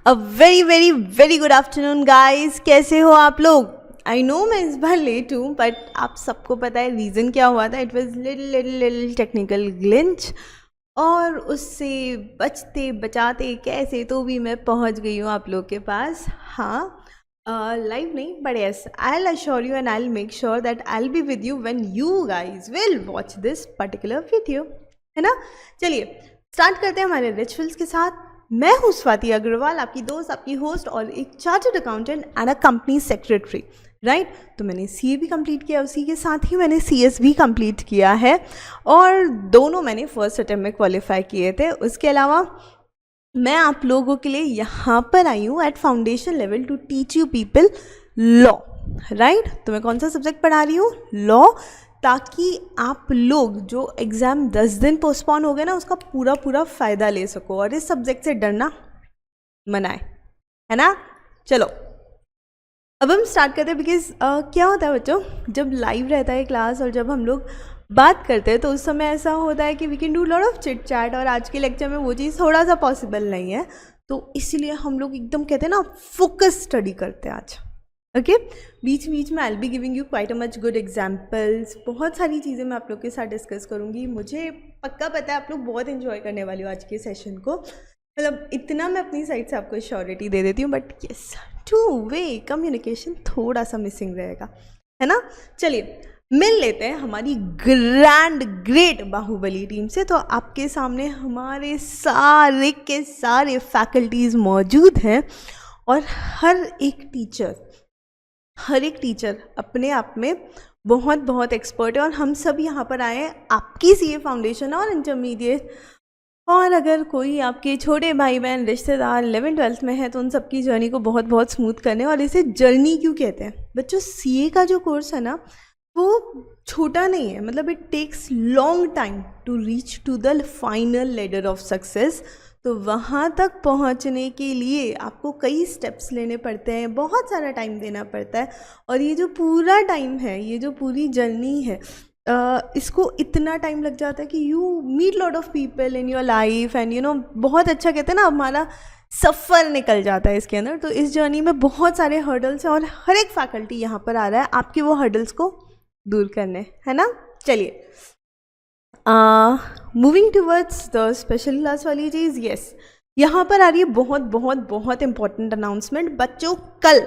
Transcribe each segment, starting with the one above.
A very very very good afternoon guys, कैसे हो आप लोग। आई नो मैं इस बार लेट हूँ, बट आप सबको पता है रीज़न क्या हुआ था। It was little technical glitch, और उससे बचते बचाते कैसे तो भी मैं पहुँच गई हूँ आप लोग के पास। हाँ, लाइव नहीं, but yes, I will assure you and I will make sure that I will be with you when you guys will watch this particular video, है ना। चलिए स्टार्ट करते हैं हमारे रिचुअल्स के साथ। मैं हूँ स्वाति अग्रवाल, आपकी दोस्त, आपकी होस्ट और एक chartered accountant and a company secretary, right. तो मैंने सीए भी कंप्लीट किया, उसी के साथ ही मैंने सीएस भी कंप्लीट किया है, और दोनों मैंने फर्स्ट अटेम्प्ट में क्वालिफाई किए थे। उसके अलावा मैं आप लोगों के लिए यहाँ पर आई हूँ at foundation level to teach you people law, right. तो मैं कौन सा सब्जेक्ट पढ़ा रही हूँ? लॉ, ताकि आप लोग जो एग्ज़ाम 10 दिन पोस्टपोन हो गए ना, उसका पूरा पूरा फ़ायदा ले सको और इस सब्जेक्ट से डरना मनाए, है ना। चलो अब हम स्टार्ट करते हैं। बिकॉज क्या होता है बच्चों, जब लाइव रहता है क्लास और जब हम लोग बात करते हैं तो उस समय ऐसा होता है कि we can do lot of chit chat, और आज के लेक्चर में वो चीज़ थोड़ा सा पॉसिबल नहीं है। तो इसलिए हम लोग एकदम कहते हैं ना, फोकस स्टडी करते हैं आज। ओके, बीच बीच में आई will be giving you quite a much good examples. बहुत सारी चीज़ें मैं आप लोग के साथ डिस्कस करूँगी। मुझे पक्का पता है आप लोग बहुत इन्जॉय करने वाले हो आज के सेशन को। मतलब इतना मैं अपनी साइड से आपको श्योरिटी दे देती हूँ, but yes, two way communication थोड़ा सा मिसिंग रहेगा, है ना। चलिए मिल लेते हैं हमारी ग्रैंड ग्रेट बाहुबली टीम से। तो आपके सामने हमारे सारे के सारे फैकल्टीज़ मौजूद हैं, और हर एक टीचर अपने आप में बहुत बहुत एक्सपर्ट है, और हम सब यहाँ पर आए हैं आपकी सीए फाउंडेशन और इंटरमीडिएट, और अगर कोई आपके छोटे भाई बहन रिश्तेदार 11th-12th में है तो उन सबकी जर्नी को बहुत बहुत स्मूथ करने। और इसे जर्नी क्यों कहते हैं बच्चों? सीए का जो कोर्स है ना, वो छोटा नहीं है। मतलब it takes long time to reach to the final ladder of success. तो वहाँ तक पहुँचने के लिए आपको कई स्टेप्स लेने पड़ते हैं, बहुत सारा टाइम देना पड़ता है। और ये जो पूरा टाइम है, ये जो पूरी जर्नी है, इसको इतना टाइम लग जाता है कि you meet lot of people in your life, and you know, बहुत अच्छा कहते हैं ना, हमारा सफ़र निकल जाता है इसके अंदर। तो इस जर्नी में बहुत सारे हर्डल्स हैं, और हर एक फैकल्टी यहाँ पर आ रहा है आपके वो हर्डल्स को दूर करने, है ना। चलिए moving towards the special class वाली चीज़, यस, यहाँ पर आ रही है बहुत बहुत बहुत इंपॉर्टेंट अनाउंसमेंट। बच्चों कल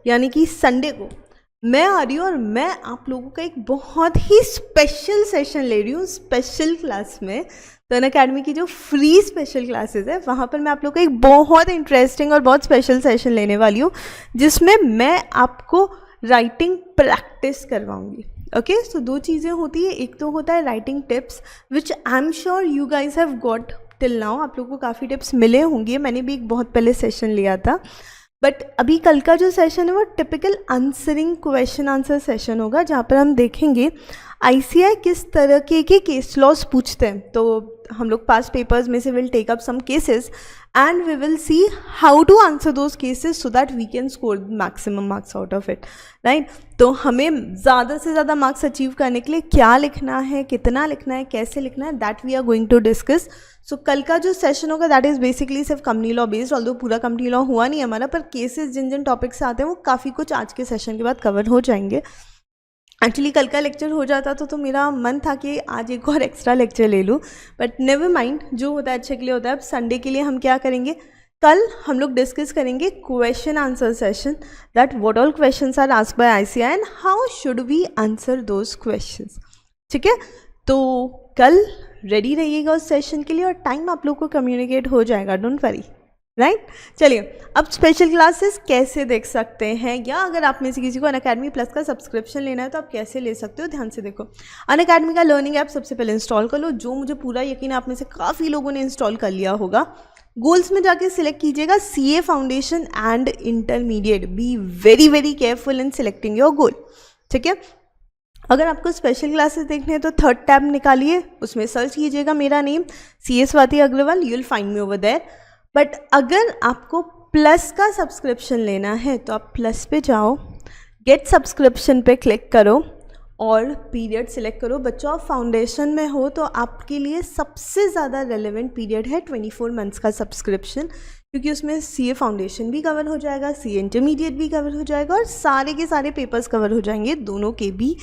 यानी कि संडे को मैं आ रही हूँ, और मैं आप लोगों का एक बहुत ही स्पेशल सेशन ले रही हूँ स्पेशल क्लास में। तो अनअकैडमी की जो फ्री स्पेशल क्लासेस है, वहाँ पर मैं आप लोगों का एक बहुत इंटरेस्टिंग और बहुत स्पेशल सेशन लेने वाली हूँ, जिसमें मैं आपको राइटिंग प्रैक्टिस करवाऊँगी। ओके, सो दो चीज़ें होती है। एक तो होता है writing tips, which I am sure you guys have got till now. आप लोगों को काफ़ी टिप्स मिले होंगे, मैंने भी एक बहुत पहले सेशन लिया था। बट अभी कल का जो सेशन है वो typical answering question answer session होगा, जहाँ पर हम देखेंगे आईसीआई किस तरह के केस लॉस पूछते हैं। तो हम लोग पास्ट पेपर्स में से will take up some cases and we will see how to answer those cases so that we can score maximum marks out of it, right. तो हमें ज़्यादा से ज़्यादा मार्क्स अचीव करने के लिए क्या लिखना है, कितना लिखना है, कैसे लिखना है, that we are going to discuss. So कल का जो सेशन होगा दैट इज़ बेसिकली सिर्फ कंपनी लॉ बेस्ड, ऑल्दो पूरा कंपनी लॉ हुआ नहीं हमारा, पर केसेस जिन जिन टॉपिक से आते हैं वो काफ़ी कुछ आज के सेशन के बाद कवर हो जाएंगे। एक्चुअली कल का लेक्चर हो जाता तो मेरा मन था कि आज एक और एक्स्ट्रा लेक्चर ले लूँ, बट नेवर माइंड, जो होता है अच्छे के लिए होता है। अब संडे के लिए हम क्या करेंगे, कल हम लोग डिस्कस करेंगे question answer session, that what all questions are asked by ICAI and how should we answer those questions. ठीक है, तो कल रेडी रहिएगा उस सेशन के लिए, और टाइम आप लोग को कम्युनिकेट हो जाएगा, डोंट वरी, राइट। चलिए अब स्पेशल क्लासेस कैसे देख सकते हैं, या अगर आप में से किसी को अनअकैडमी प्लस का सब्सक्रिप्शन लेना है तो आप कैसे ले सकते हो, ध्यान से देखो। अनअकैडमी का लर्निंग ऐप सबसे पहले इंस्टॉल कर लो, जो मुझे पूरा यकीन है आप में से काफ़ी लोगों ने इंस्टॉल कर लिया होगा। गोल्स में जाके सिलेक्ट कीजिएगा CA foundation and intermediate. Be very very careful in selecting your goal, ठीक है। अगर आपको स्पेशल क्लासेस देखने हैं तो थर्ड टैब निकालिए, उसमें सर्च कीजिएगा मेरा name CA Swati Agarwal, you will find me over there. But अगर आपको प्लस का सब्सक्रिप्शन लेना है तो आप प्लस पे जाओ, गेट सब्सक्रिप्शन पे क्लिक करो और पीरियड सिलेक्ट करो। बच्चों आप फाउंडेशन में हो तो आपके लिए सबसे ज़्यादा रेलेवेंट पीरियड है 24 मंथ्स का सब्सक्रिप्शन, क्योंकि उसमें CA फाउंडेशन भी कवर हो जाएगा, CA इंटरमीडिएट भी कवर हो जाएगा और सारे के सारे पेपर्स कवर हो जाएंगे, दोनों के भी।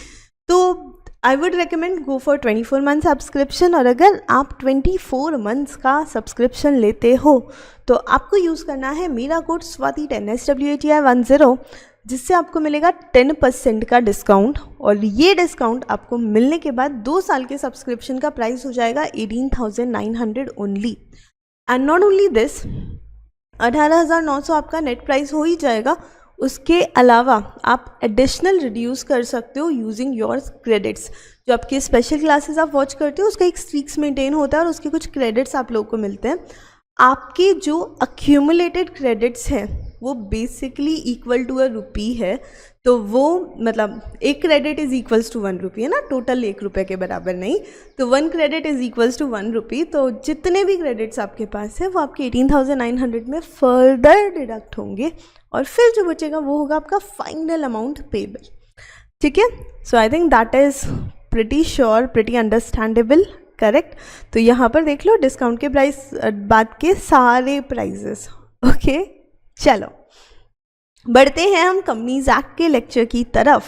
तो I would recommend go for 24 month subscription. और अगर आप 24 मंथ्स का सब्सक्रिप्शन लेते हो तो आपको यूज़ करना है मेरा कोड swati10 SWATI10, जिससे आपको मिलेगा 10% का डिस्काउंट। और ये डिस्काउंट आपको मिलने के बाद 2 साल के सब्सक्रिप्शन का प्राइस हो जाएगा 18,900 only. And not only this, 18,900 आपका नेट प्राइस हो ही जाएगा। उसके अलावा आप एडिशनल रिड्यूस कर सकते हो यूजिंग योर क्रेडिट्स। जो आपके स्पेशल क्लासेस आप वॉच करते हो उसका एक स्ट्रीक्स मेंटेन होता है और उसके कुछ क्रेडिट्स आप लोगों को मिलते हैं। आपके जो अक्यूमुलेटेड क्रेडिट्स हैं वो बेसिकली इक्वल टू ₹1 है। तो वो मतलब एक क्रेडिट इज़ इक्वल्स टू ₹1 है ना, टोटल ₹1 के बराबर नहीं। तो 1 क्रेडिट इज़ इक्वल्स टू ₹1। तो जितने भी क्रेडिट्स आपके पास है वो आपके 18,900 में फर्दर डिडक्ट होंगे और फिर जो बचेगा वो होगा आपका फाइनल अमाउंट पेबल। ठीक है, so I think that is pretty sure, pretty understandable, correct. तो यहाँ पर देख लो डिस्काउंट के प्राइस बाद के सारे प्राइजेस। ओके, चलो बढ़ते हैं हम कंपनीज एक्ट के लेक्चर की तरफ।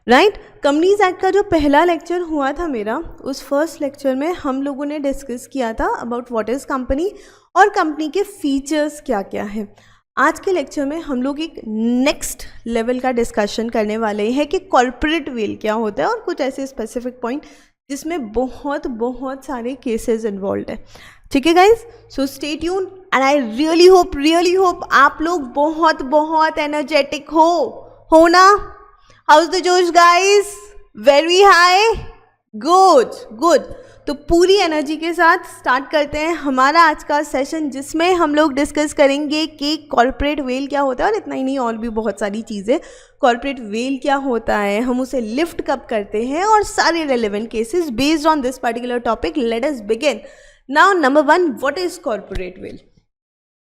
राइट, कंपनीज एक्ट का जो पहला लेक्चर हुआ था मेरा, उस फर्स्ट लेक्चर में हम लोगों ने डिस्कस किया था अबाउट व्हाट इज़ कंपनी और कंपनी के फीचर्स क्या क्या हैं। आज के लेक्चर में हम लोग एक नेक्स्ट लेवल का डिस्कशन करने वाले हैं कि कॉर्पोरेट वेल क्या होता है और कुछ ऐसे स्पेसिफिक पॉइंट जिसमें बहुत सारे केसेस इन्वॉल्व है। ठीक है guys, so stay tune and I really hope आप लोग बहुत एनर्जेटिक हो ना। हाउ इज द जोश गाइज? Very high, good. तो पूरी एनर्जी के साथ स्टार्ट करते हैं हमारा आज का सेशन, जिसमें हम लोग डिस्कस करेंगे कि कॉर्पोरेट वेल क्या होता है और इतना ही नहीं और भी बहुत सारी चीज़ें। कॉर्पोरेट वेल क्या होता है, हम उसे लिफ्ट कब करते हैं और सारे relevant cases based on this particular topic. Let us begin now. Number 1, what is corporate veil?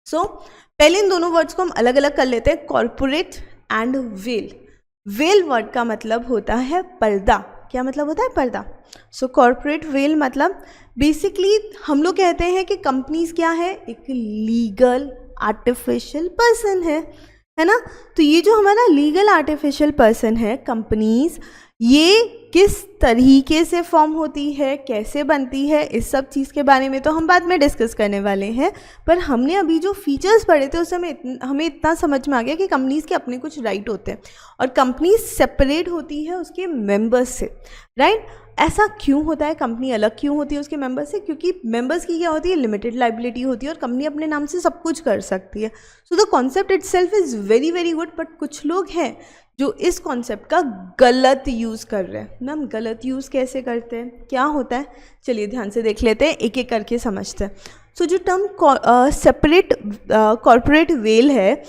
So पहले इन दोनों वर्ड्स को हम अलग अलग कर लेते हैं, corporate and well. Well word का मतलब होता है पर्दा। क्या मतलब होता है? पर्दा। सो कॉर्पोरेट वेल मतलब बेसिकली हम लोग कहते हैं कि कंपनीज क्या है, एक लीगल आर्टिफिशियल पर्सन है ना। तो ये जो हमारा लीगल आर्टिफिशियल पर्सन है कंपनीज, ये किस तरीके से फॉर्म होती है, कैसे बनती है, इस सब चीज़ के बारे में तो हम बाद में डिस्कस करने वाले हैं। पर हमने अभी जो फीचर्स पढ़े थे उससे हमें इतना समझ में आ गया कि कंपनीज के अपने कुछ राइट होते हैं और कंपनी सेपरेट होती है उसके मेंबर्स से। राइट, ऐसा क्यों होता है? कंपनी अलग क्यों होती है उसके मेंबर्स से? क्योंकि मेंबर्स की क्या होती है, लिमिटेड लाइबिलिटी होती है और कंपनी अपने नाम से सब कुछ कर सकती है। So the concept itself is very good, but कुछ लोग हैं जो इस कॉन्सेप्ट का गलत यूज़ कर रहे हैं। मैम गलत यूज़ कैसे करते हैं, क्या होता है? चलिए ध्यान से देख लेते हैं, एक एक करके समझते हैं। सो जो टर्म सेपरेट कॉर्पोरेट वेल है,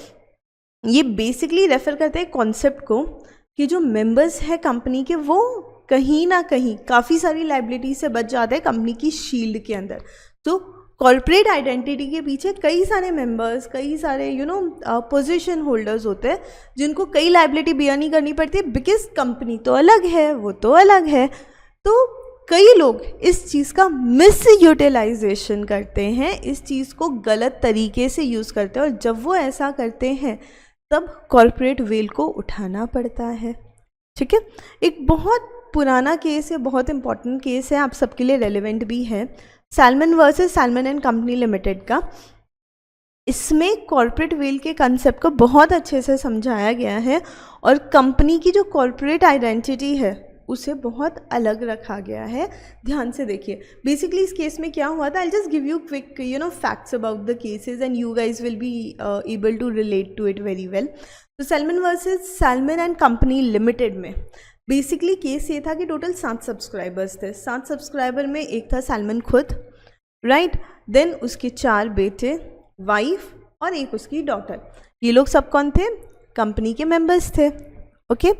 ये बेसिकली रेफर करते हैं कॉन्सेप्ट को कि जो मेंबर्स है कंपनी के वो कहीं ना कहीं काफ़ी सारी लाइबिलिटी से बच जाते हैं कंपनी की शील्ड के अंदर। तो कॉर्पोरेट आइडेंटिटी के पीछे कई सारे मेंबर्स, कई सारे पोजीशन होल्डर्स होते हैं जिनको कई लाइबिलिटी बियर नहीं करनी पड़ती है, बिकॉज कंपनी तो अलग है, वो तो अलग है। तो कई लोग इस चीज़ का मिस यूटिलाइजेशन करते हैं, इस चीज़ को गलत तरीके से यूज़ करते हैं और जब वो ऐसा करते हैं तब कॉर्पोरेट वेल को उठाना पड़ता है। ठीक है, एक बहुत पुराना केस है, बहुत इंपॉर्टेंट केस है, आप सबके लिए रेलेवेंट भी है, salmon versus Salomon and company limited का। इसमें कॉर्पोरेट वेल के कंसेप्ट को बहुत अच्छे से समझाया गया है और कंपनी की जो कॉर्पोरेट आइडेंटिटी है उसे बहुत अलग रखा गया है। ध्यान से देखिए, बेसिकली इस केस में क्या हुआ था, I just give you quick facts about the cases and you guys will be able to relate to it very well. तो Salomon versus Salomon and company limited में बेसिकली केस ये था कि टोटल 7 सब्सक्राइबर्स थे। 7 subscriber में एक था salmon खुद, राइट, देन उसके 4 बेटे, वाइफ और एक उसकी डॉटर। ये लोग सब कौन थे? कंपनी के मेंबर्स थे। ओके,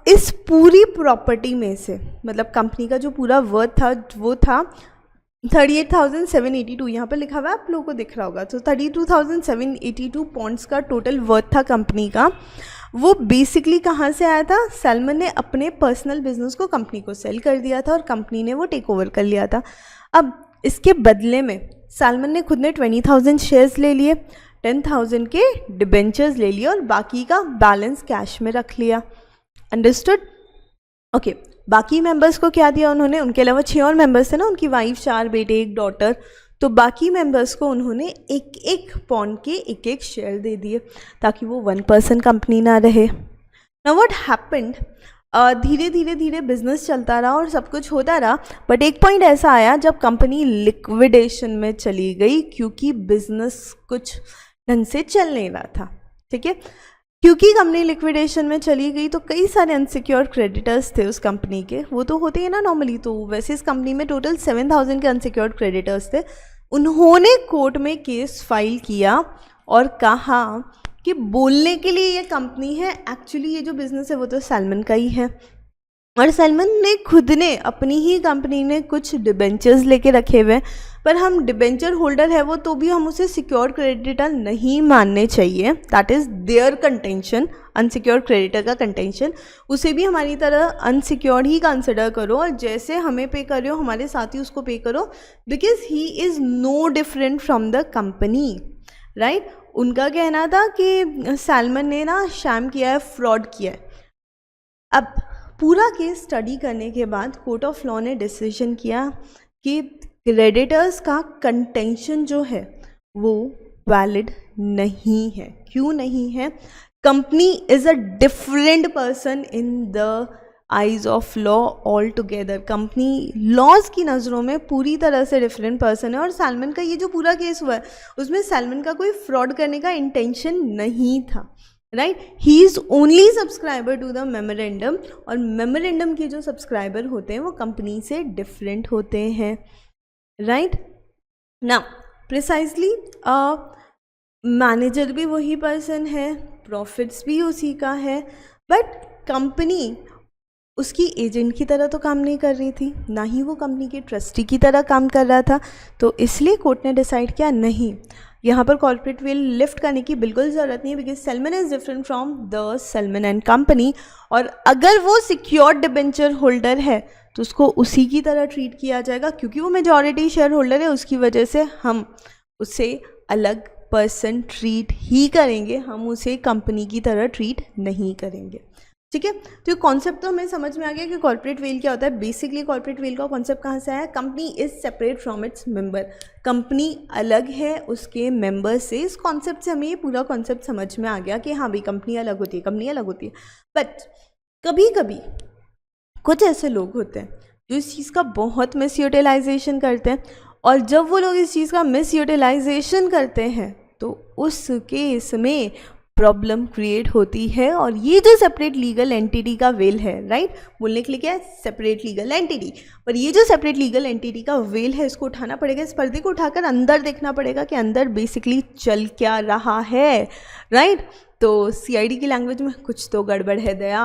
इस पूरी प्रॉपर्टी में से मतलब कंपनी का जो पूरा वर्थ था वो था 38,782, यहाँ पर लिखा हुआ है, आप लोगों को दिख रहा होगा। तो 32,782 पॉइंट्स का टोटल वर्थ था कंपनी का। वो बेसिकली कहाँ से आया था? सैलमन ने अपने पर्सनल बिजनेस को कंपनी को सेल कर दिया था और कंपनी ने वो टेक ओवर कर लिया था। अब इसके बदले में सैलमन ने खुद ने 20,000 शेयर्स ले लिए, 10,000 के डिबेंचर्स ले लिए और बाकी का बैलेंस कैश में रख लिया। अंडरस्टूड? ओके, बाकी मेंबर्स को क्या दिया उन्होंने? उनके अलावा 6 और मेंबर्स थे ना, उनकी वाइफ, 4 बेटे, 1 डॉटर, तो बाकी मेंबर्स को उन्होंने एक एक पॉन्ड के एक एक शेयर दे दिए ताकि वो 1% कंपनी ना रहे। नाउ व्हाट हैपेंड, धीरे धीरे धीरे बिजनेस चलता रहा और सब कुछ होता रहा, बट एक पॉइंट ऐसा आया जब कंपनी लिक्विडेशन में चली गई क्योंकि बिजनेस कुछ ढंग से चल नहीं रहा था। ठीक है, क्योंकि कंपनी लिक्विडेशन में चली गई तो कई सारे अनसिक्योर्ड क्रेडिटर्स थे उस कंपनी के, वो तो होते हैं ना नॉर्मली, तो वैसे इस कंपनी में टोटल 7,000 के अनसिक्योर्ड क्रेडिटर्स थे। उन्होंने कोर्ट में केस फाइल किया और कहा कि बोलने के लिए ये कंपनी है, एक्चुअली ये जो बिजनेस है वो तो सैलमन का ही है, और सैलमन ने खुद ने अपनी ही कंपनी ने कुछ डिबेंचर्स लेके रखे हुए, पर हम डिबेंचर होल्डर है वो तो भी हम उसे सिक्योर्ड क्रेडिटर नहीं मानने चाहिए। That is their contention, unsecured creditor का कंटेंशन, उसे भी हमारी तरह अनसिक्योर्ड ही कंसिडर करो और जैसे हमें पे कर रहे हो हमारे साथ ही उसको पे करो, because he is no different from the company, right. उनका कहना था कि सैलमन ने ना शैम किया है, फ्रॉड किया है। अब पूरा केस स्टडी करने के बाद कोर्ट ऑफ लॉ ने डिसीजन किया कि क्रेडिटर्स का कंटेंशन जो है वो वैलिड नहीं है। क्यों नहीं है? Company is a different person in the eyes of law all together. Company laws की नज़रों में पूरी तरह से डिफरेंट पर्सन है और सैलमन का ये जो पूरा केस हुआ है उसमें सैलमन का कोई फ्रॉड करने का इंटेंशन नहीं था, right. He is only subscriber to the memorandum, और मेमोरेंडम के जो सब्सक्राइबर होते हैं वो कंपनी से डिफरेंट होते हैं, राइट ना। प्रिसाइजली मैनेजर भी वही पर्सन है, प्रॉफिट्स भी उसी का है, बट कंपनी उसकी एजेंट की तरह तो काम नहीं कर रही थी, ना ही वो कंपनी के ट्रस्टी की तरह काम कर रहा था। तो इसलिए कोर्ट ने डिसाइड किया नहीं, यहाँ पर कॉर्पोरेट विल लिफ्ट करने की बिल्कुल ज़रूरत नहीं है, because salmon is different from the salmon and company, और अगर वो सिक्योर्ड डिबेंचर होल्डर है तो उसको उसी की तरह ट्रीट किया जाएगा, क्योंकि वो मेजॉरिटी शेयर होल्डर है, उसकी वजह से हम उसे अलग पर्सन ट्रीट ही करेंगे, हम उसे कंपनी की तरह ट्रीट नहीं करेंगे। ठीक है, तो ये कॉन्सेप्ट तो हमें समझ में आ गया कि कॉर्पोरेट वेल क्या होता है। बेसिकली कॉर्पोरेट वेल का कॉन्सेप्ट कहाँ से आया? Company is separate from its member, company अलग है उसके मेंबर से। इस कॉन्सेप्ट से हमें ये पूरा कॉन्सेप्ट समझ में आ गया कि हाँ भाई कंपनी अलग होती है, कंपनी अलग होती है। बट कभी कभी कुछ ऐसे लोग होते हैं जो इस चीज़ का बहुत मिस यूटिलाइजेशन करते हैं, और जब वो लोग इस चीज़ का मिस यूटिलाइजेशन करते हैं तो उस केस में प्रॉब्लम क्रिएट होती है। और ये जो सेपरेट लीगल एंटिटी का वेल है, राइट, बोलने के लिए क्या है? Separate legal entity. पर ये जो सेपरेट लीगल एंटिटी का वेल है इसको उठाना पड़ेगा, इस पर्दे को उठाकर अंदर देखना पड़ेगा कि अंदर बेसिकली चल क्या रहा है, राइट। तो सीआईडी की लैंग्वेज में कुछ तो गड़बड़ है दया,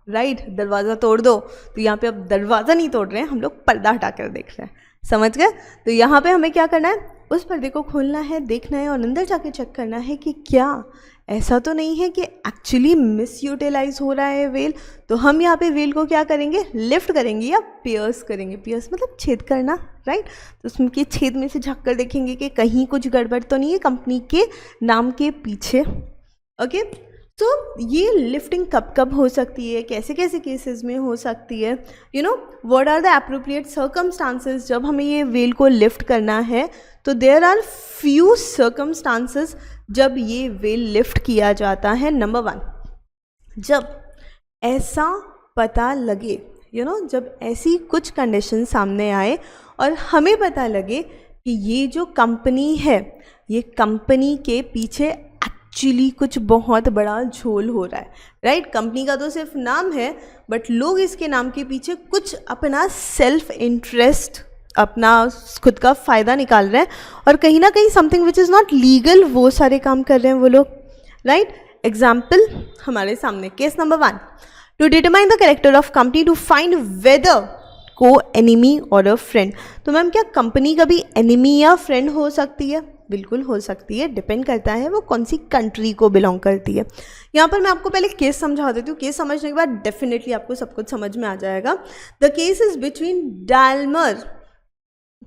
राइट। दरवाज़ा तोड़ दो, तो यहाँ पे अब दरवाज़ा नहीं तोड़ रहे हैं हम लोग, पर्दा हटाकर देख रहे हैं, समझ गए। तो यहाँ पे हमें क्या करना है? उस पर्दे को खोलना है, देखना है और अंदर जाके चेक करना है कि क्या ऐसा तो नहीं है कि एक्चुअली मिस यूटिलाइज हो रहा है वेल। तो हम यहाँ पे वेल को क्या करेंगे? लिफ्ट करेंगे या पियर्स करेंगे। पियर्स मतलब छेद करना, राइट। तो उसमें के छेद में से झाँक कर देखेंगे कि कहीं कुछ गड़बड़ तो नहीं है कंपनी के नाम के पीछे। ओके, तो ये लिफ्टिंग कब कब हो सकती है, कैसे कैसे केसेस में हो सकती है, you know what are the appropriate circumstances जब हमें ये वेल को लिफ्ट करना है। तो देयर आर फ्यू सर्कमस्टांसेस जब ये वेल लिफ्ट किया जाता है। नंबर 1, जब ऐसा पता लगे, यू नो जब ऐसी कुछ कंडीशन सामने आए और हमें पता लगे कि ये जो कंपनी है, ये कंपनी के पीछे एक्चुअली कुछ बहुत बड़ा झोल हो रहा है, राइट। कंपनी का तो सिर्फ नाम है, बट लोग इसके नाम के पीछे कुछ अपना सेल्फ इंटरेस्ट, अपना खुद का फ़ायदा निकाल रहे हैं और कहीं ना कहीं something which is not legal वो सारे काम कर रहे हैं वो लोग, राइट। एग्जाम्पल हमारे सामने, case number 1, to determine the character of company to find whether को एनिमी और अ फ्रेंड। तो मैम क्या कंपनी कभी एनिमी या फ्रेंड हो सकती है? बिल्कुल हो सकती है, डिपेंड करता है वो कौन सी कंट्री को बिलोंग करती है। यहाँ पर मैं आपको पहले केस समझा देती हूँ, केस समझने के बाद डेफिनेटली आपको सब कुछ समझ में आ जाएगा। The case is between Daimler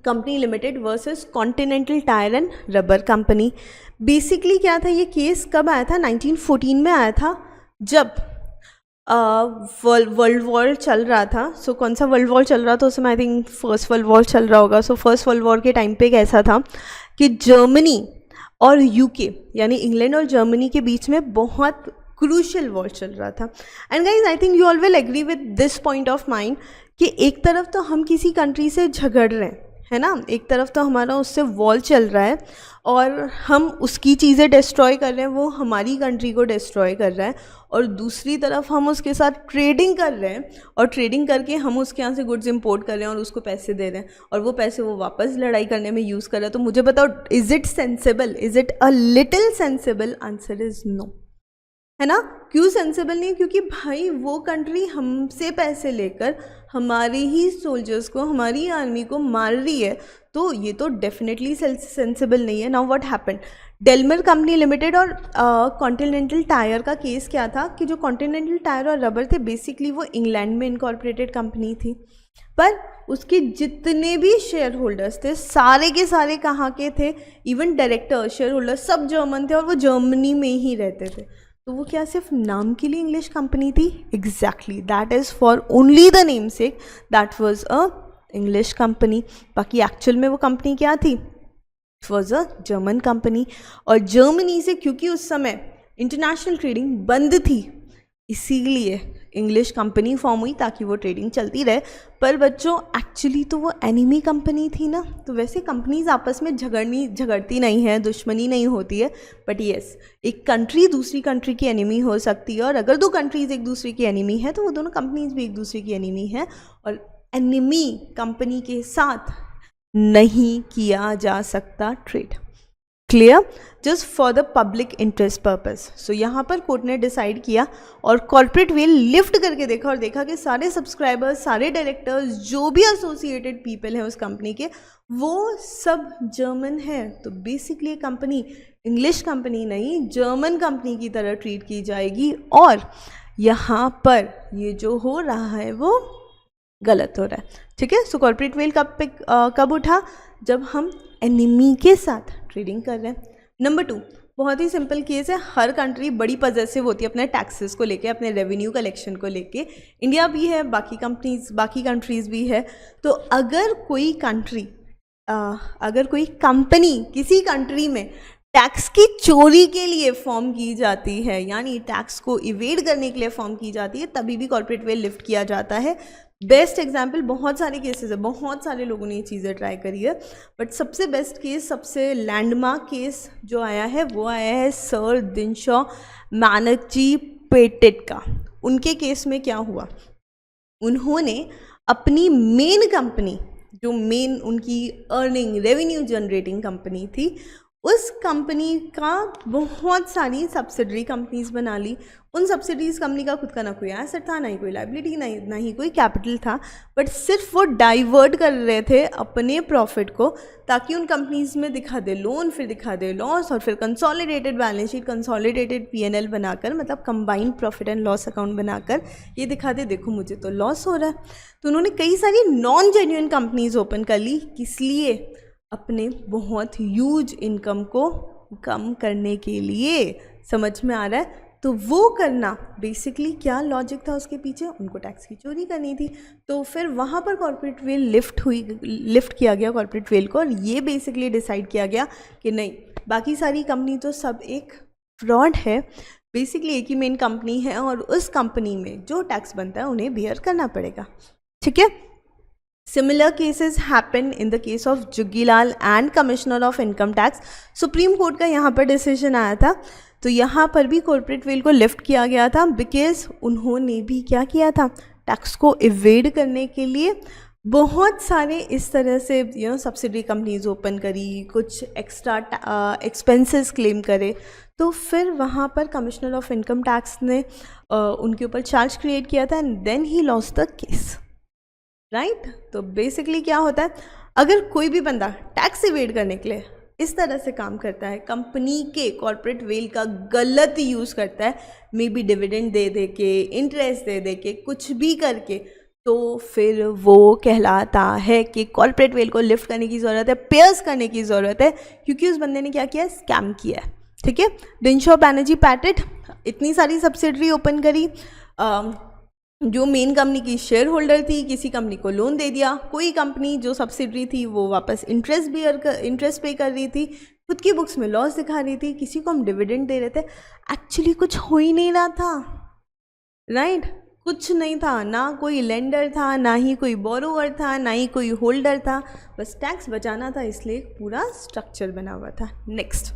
company limited versus Continental Tyre and rubber company. Basically क्या था ये केस, कब आया था? 1914 में आया था, जब वर्ल्ड वॉर चल रहा था। सो कौन सा वर्ल्ड वॉर चल रहा था उस समय? I think first world war चल रहा होगा। सो फर्स्ट वर्ल्ड वॉर के टाइम पे कैसा था कि जर्मनी और यूके यानी इंग्लैंड और जर्मनी के बीच में बहुत क्रूशियल वॉर चल रहा था। And guys I think you all will agree with this point of mind कि एक तरफ तो हम किसी कंट्री से झगड़ रहे हैं, है ना, एक तरफ तो हमारा उससे वॉर चल रहा है और हम उसकी चीज़ें डिस्ट्रॉय कर रहे हैं, वो हमारी कंट्री को डिस्ट्रॉय कर रहा है, और दूसरी तरफ हम उसके साथ ट्रेडिंग कर रहे हैं और ट्रेडिंग करके हम उसके यहाँ से गुड्स इंपोर्ट कर रहे हैं और उसको पैसे दे रहे हैं और वो पैसे वो वापस लड़ाई करने में यूज़ कर रहे हैं। तो मुझे बताओ, is it sensible? Is it a little sensible? Answer is no, है ना। क्यों सेंसिबल नहीं? क्योंकि भाई वो कंट्री हमसे पैसे लेकर हमारे ही सोल्जर्स को, हमारी आर्मी को मार रही है, तो ये तो डेफिनेटली सेंसिबल नहीं है। Now what happened, Daimler company limited और कॉन्टिनेंटल टायर का केस क्या था कि जो कॉन्टिनेंटल टायर और रबर थे बेसिकली वो इंग्लैंड में इनकॉर्पोरेटेड कंपनी थी, पर उसके जितने भी शेयर होल्डर्स थे सारे के सारे कहाँ के थे? इवन डायरेक्टर, शेयर होल्डर सब जर्मन थे और वो जर्मनी में ही रहते थे। तो वो क्या सिर्फ नाम के लिए इंग्लिश कंपनी थी? Exactly, that is for only the name sec that was a English company. बाकी एक्चुअल में वो कंपनी क्या थी? It was a German company. और जर्मनी से क्योंकि उस समय इंटरनेशनल ट्रेडिंग बंद थी, इसीलिए इंग्लिश कंपनी फॉर्म हुई ताकि वो ट्रेडिंग चलती रहे। पर बच्चों एक्चुअली तो वो एनिमी कंपनी थी ना। तो वैसे कंपनीज आपस में झगड़ती नहीं है, दुश्मनी नहीं होती है, बट येस, एक कंट्री दूसरी कंट्री की एनिमी हो सकती है, और अगर दो कंट्रीज एक दूसरे की एनिमी है तो वो दोनों कंपनीज भी एक दूसरे की एनिमी है, और एनिमी कंपनी के साथ नहीं किया जा सकता trade. Clear? Just for the public interest purpose. So यहाँ पर कोर्ट ने डिसाइड किया और कॉर्पोरेट वेल लिफ्ट करके देखा और देखा कि सारे सब्सक्राइबर्स, सारे डायरेक्टर्स, जो भी एसोसिएटेड पीपल हैं उस कंपनी के, वो सब जर्मन है। तो बेसिकली कंपनी इंग्लिश कंपनी नहीं, जर्मन कंपनी की तरह ट्रीट की जाएगी, और यहाँ पर ये जो हो रहा है वो गलत हो रहा है। ठीक है। सो कॉर्पोरेट वेल कब उठा? जब हम एनिमी के साथ ट्रेडिंग कर रहे हैं। नंबर 2, बहुत ही सिंपल केस है। हर कंट्री बड़ी पॉजेसिव होती है अपने टैक्सेस को लेके, अपने रेवेन्यू कलेक्शन को लेके। इंडिया भी है, बाकी कंट्रीज़ भी है। तो अगर कोई कंपनी किसी कंट्री में टैक्स की चोरी के लिए फॉर्म की जाती है, यानी टैक्स को इवेड करने के लिए फॉर्म की जाती है, तभी भी कॉर्पोरेट वेल लिफ्ट किया जाता है। बेस्ट एग्जाम्पल, बहुत सारे केसेस है, बहुत सारे लोगों ने ये चीज़ें ट्राई करी है, बट सबसे बेस्ट केस, सबसे लैंडमार्क केस जो आया है वो आया है सर दिनशॉ बैनर्जी पेटेट का। उनके केस में क्या हुआ, उन्होंने अपनी मेन कंपनी, जो मेन उनकी अर्निंग रेवेन्यू जनरेटिंग कंपनी थी, उस कंपनी का बहुत सारी सब्सिडरी कंपनीज बना ली। उन सब्सिडरीज कंपनी का खुद का ना कोई एसेट था, ना ही कोई लाइबिलिटी, ना ही कोई कैपिटल था, बट सिर्फ वो डाइवर्ट कर रहे थे अपने प्रॉफिट को, ताकि उन कंपनीज में दिखा दे लोन, फिर दिखा दे लॉस, और फिर consolidated balance sheet, consolidated PNL बनाकर, मतलब combined profit and loss account बनाकर ये दिखा दे, देखो मुझे तो लॉस हो रहा है। तो उन्होंने कई सारी नॉन जेन्युइन कंपनीज ओपन कर ली, किस लिए? अपने बहुत ह्यूज इनकम को कम करने के लिए। समझ में आ रहा है? तो वो करना बेसिकली क्या लॉजिक था उसके पीछे? उनको टैक्स की चोरी करनी थी। तो फिर वहाँ पर कॉर्पोरेट वेल लिफ्ट किया गया कॉर्पोरेट वेल को, और ये बेसिकली डिसाइड किया गया कि नहीं, बाकी सारी कंपनी तो सब एक फ्रॉड है, बेसिकली एक ही मेन कंपनी है, और उस कंपनी में जो टैक्स बनता है उन्हें बियर करना पड़ेगा। ठीक है। Similar cases happen in the case of Juggilal and commissioner of income tax. Supreme Court का यहाँ पर डिसीजन आया था, तो यहाँ पर भी कॉर्पोरेट वेल को लिफ्ट किया गया था, बिकॉज उन्होंने भी क्या किया था, टैक्स को इवेड करने के लिए बहुत सारे इस तरह से सब्सिडरी कंपनीज ओपन करी, कुछ एक्स्ट्रा एक्सपेंसेस क्लेम करे। तो फिर वहाँ पर कमिश्नर ऑफ इनकम टैक्स ने उनके ऊपर चार्ज क्रिएट किया था, and then he lost the case. Right. तो बेसिकली क्या होता है, अगर कोई भी बंदा टैक्स इवेड करने के लिए इस तरह से काम करता है, कंपनी के कॉर्पोरेट वेल का गलत यूज़ करता है, मे बी डिविडेंड दे के, इंटरेस्ट दे के, कुछ भी करके, तो फिर वो कहलाता है कि कॉर्पोरेट वेल्थ को लिफ्ट करने की ज़रूरत है, पेयर्स करने की ज़रूरत है, क्योंकि उस बंदे ने क्या किया, स्कैम किया है। ठीक है, डिनशॉ बैनर्जी पैटेट इतनी सारी सब्सिडरी ओपन करी, जो मेन कंपनी की शेयर होल्डर थी किसी कंपनी को लोन दे दिया, कोई कंपनी जो सब्सिडरी थी वो वापस इंटरेस्ट पे कर रही थी, खुद की बुक्स में लॉस दिखा रही थी, किसी को हम डिविडेंड दे रहे थे, एक्चुअली कुछ हो ही नहीं रहा था, राइट कुछ नहीं था, ना कोई लेंडर था, ना ही कोई बोरोवर था, ना ही कोई होल्डर था, बस टैक्स बचाना था, इसलिए एक पूरा स्ट्रक्चर बना हुआ था। Next,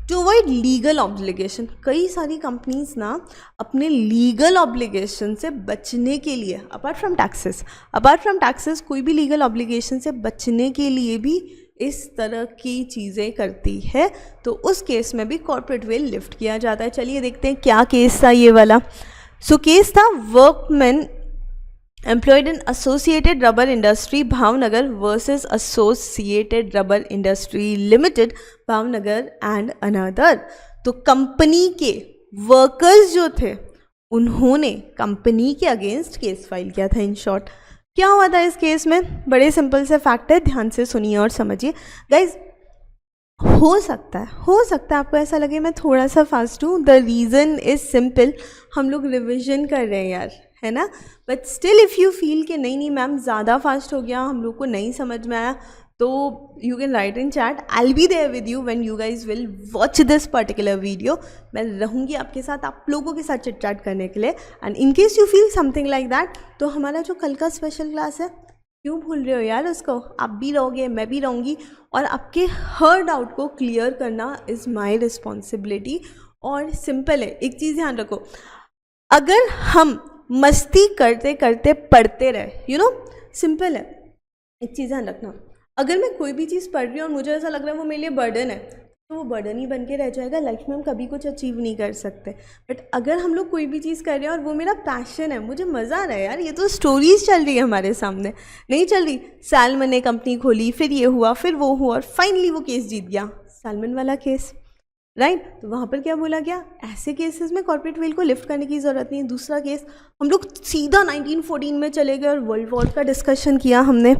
to avoid legal obligation, कई सारी कंपनीज ना अपने लीगल ऑब्लिगेशन से बचने के लिए, अपार्ट फ्रॉम टैक्सेस कोई भी लीगल ऑब्लिगेशन से बचने के लिए भी इस तरह की चीज़ें करती है, तो उस केस में भी कॉर्पोरेट वेल्थ लिफ्ट किया जाता है। चलिए देखते हैं क्या केस था ये वाला। सो केस था workman employed in associated rubber industry Bhavnagar versus associated rubber industry limited Bhavnagar and another. तो कंपनी के वर्कर्स जो थे उन्होंने कंपनी के अगेंस्ट केस फाइल किया था। इन शॉर्ट क्या हुआ था इस केस में, बड़े सिंपल से फैक्ट है, ध्यान से सुनिए और समझिए गाइज। हो सकता है आपको ऐसा लगे मैं थोड़ा सा फास्ट हूँ, द रीज़न इज़ सिंपल, हम लोग रिविजन कर रहे हैं यार, है ना, but still if you feel कि नहीं मैम ज़्यादा फास्ट हो गया, हम लोग को नहीं समझ में आया, तो you can write in chat, I will be there with you when you guys will watch this particular video. मैं रहूँगी आपके साथ, आप लोगों के साथ चिट चैट करने के लिए, and in case you feel something like that, तो हमारा जो कल का स्पेशल क्लास है, क्यों भूल रहे हो यार उसको, आप भी रहोगे, मैं भी रहूँगी, और आपके हर डाउट को क्लियर करना इज़ माई रिस्पॉन्सिबिलिटी। और सिंपल है, एक चीज़ ध्यान रखो, अगर हम मस्ती करते करते पढ़ते रहे, सिंपल है, एक चीज़ ध्यान रखना, अगर मैं कोई भी चीज़ पढ़ रही हूँ और मुझे ऐसा लग रहा है वो मेरे लिए बर्डन है, तो वो बर्डन ही बन के रह जाएगा, लाइफ में हम कभी कुछ अचीव नहीं कर सकते। बट अगर हम लोग कोई भी चीज़ कर रहे हैं और वो मेरा पैशन है, मुझे मज़ा आ रहा है यार, ये तो स्टोरीज चल रही है हमारे सामने, नहीं चल रही, सैलमन ने कंपनी खोली, फिर ये हुआ, फिर वो हुआ, और फाइनली वो केस जीत गया, सैलमन वाला केस, राइट। तो वहाँ पर क्या बोला गया, ऐसे केसेस में कॉर्पोरेट वेल्थ को लिफ्ट करने की ज़रूरत नहीं है। दूसरा केस, हम लोग सीधा 1914 में चले गए और वर्ल्ड वॉर का डिस्कशन किया हमने,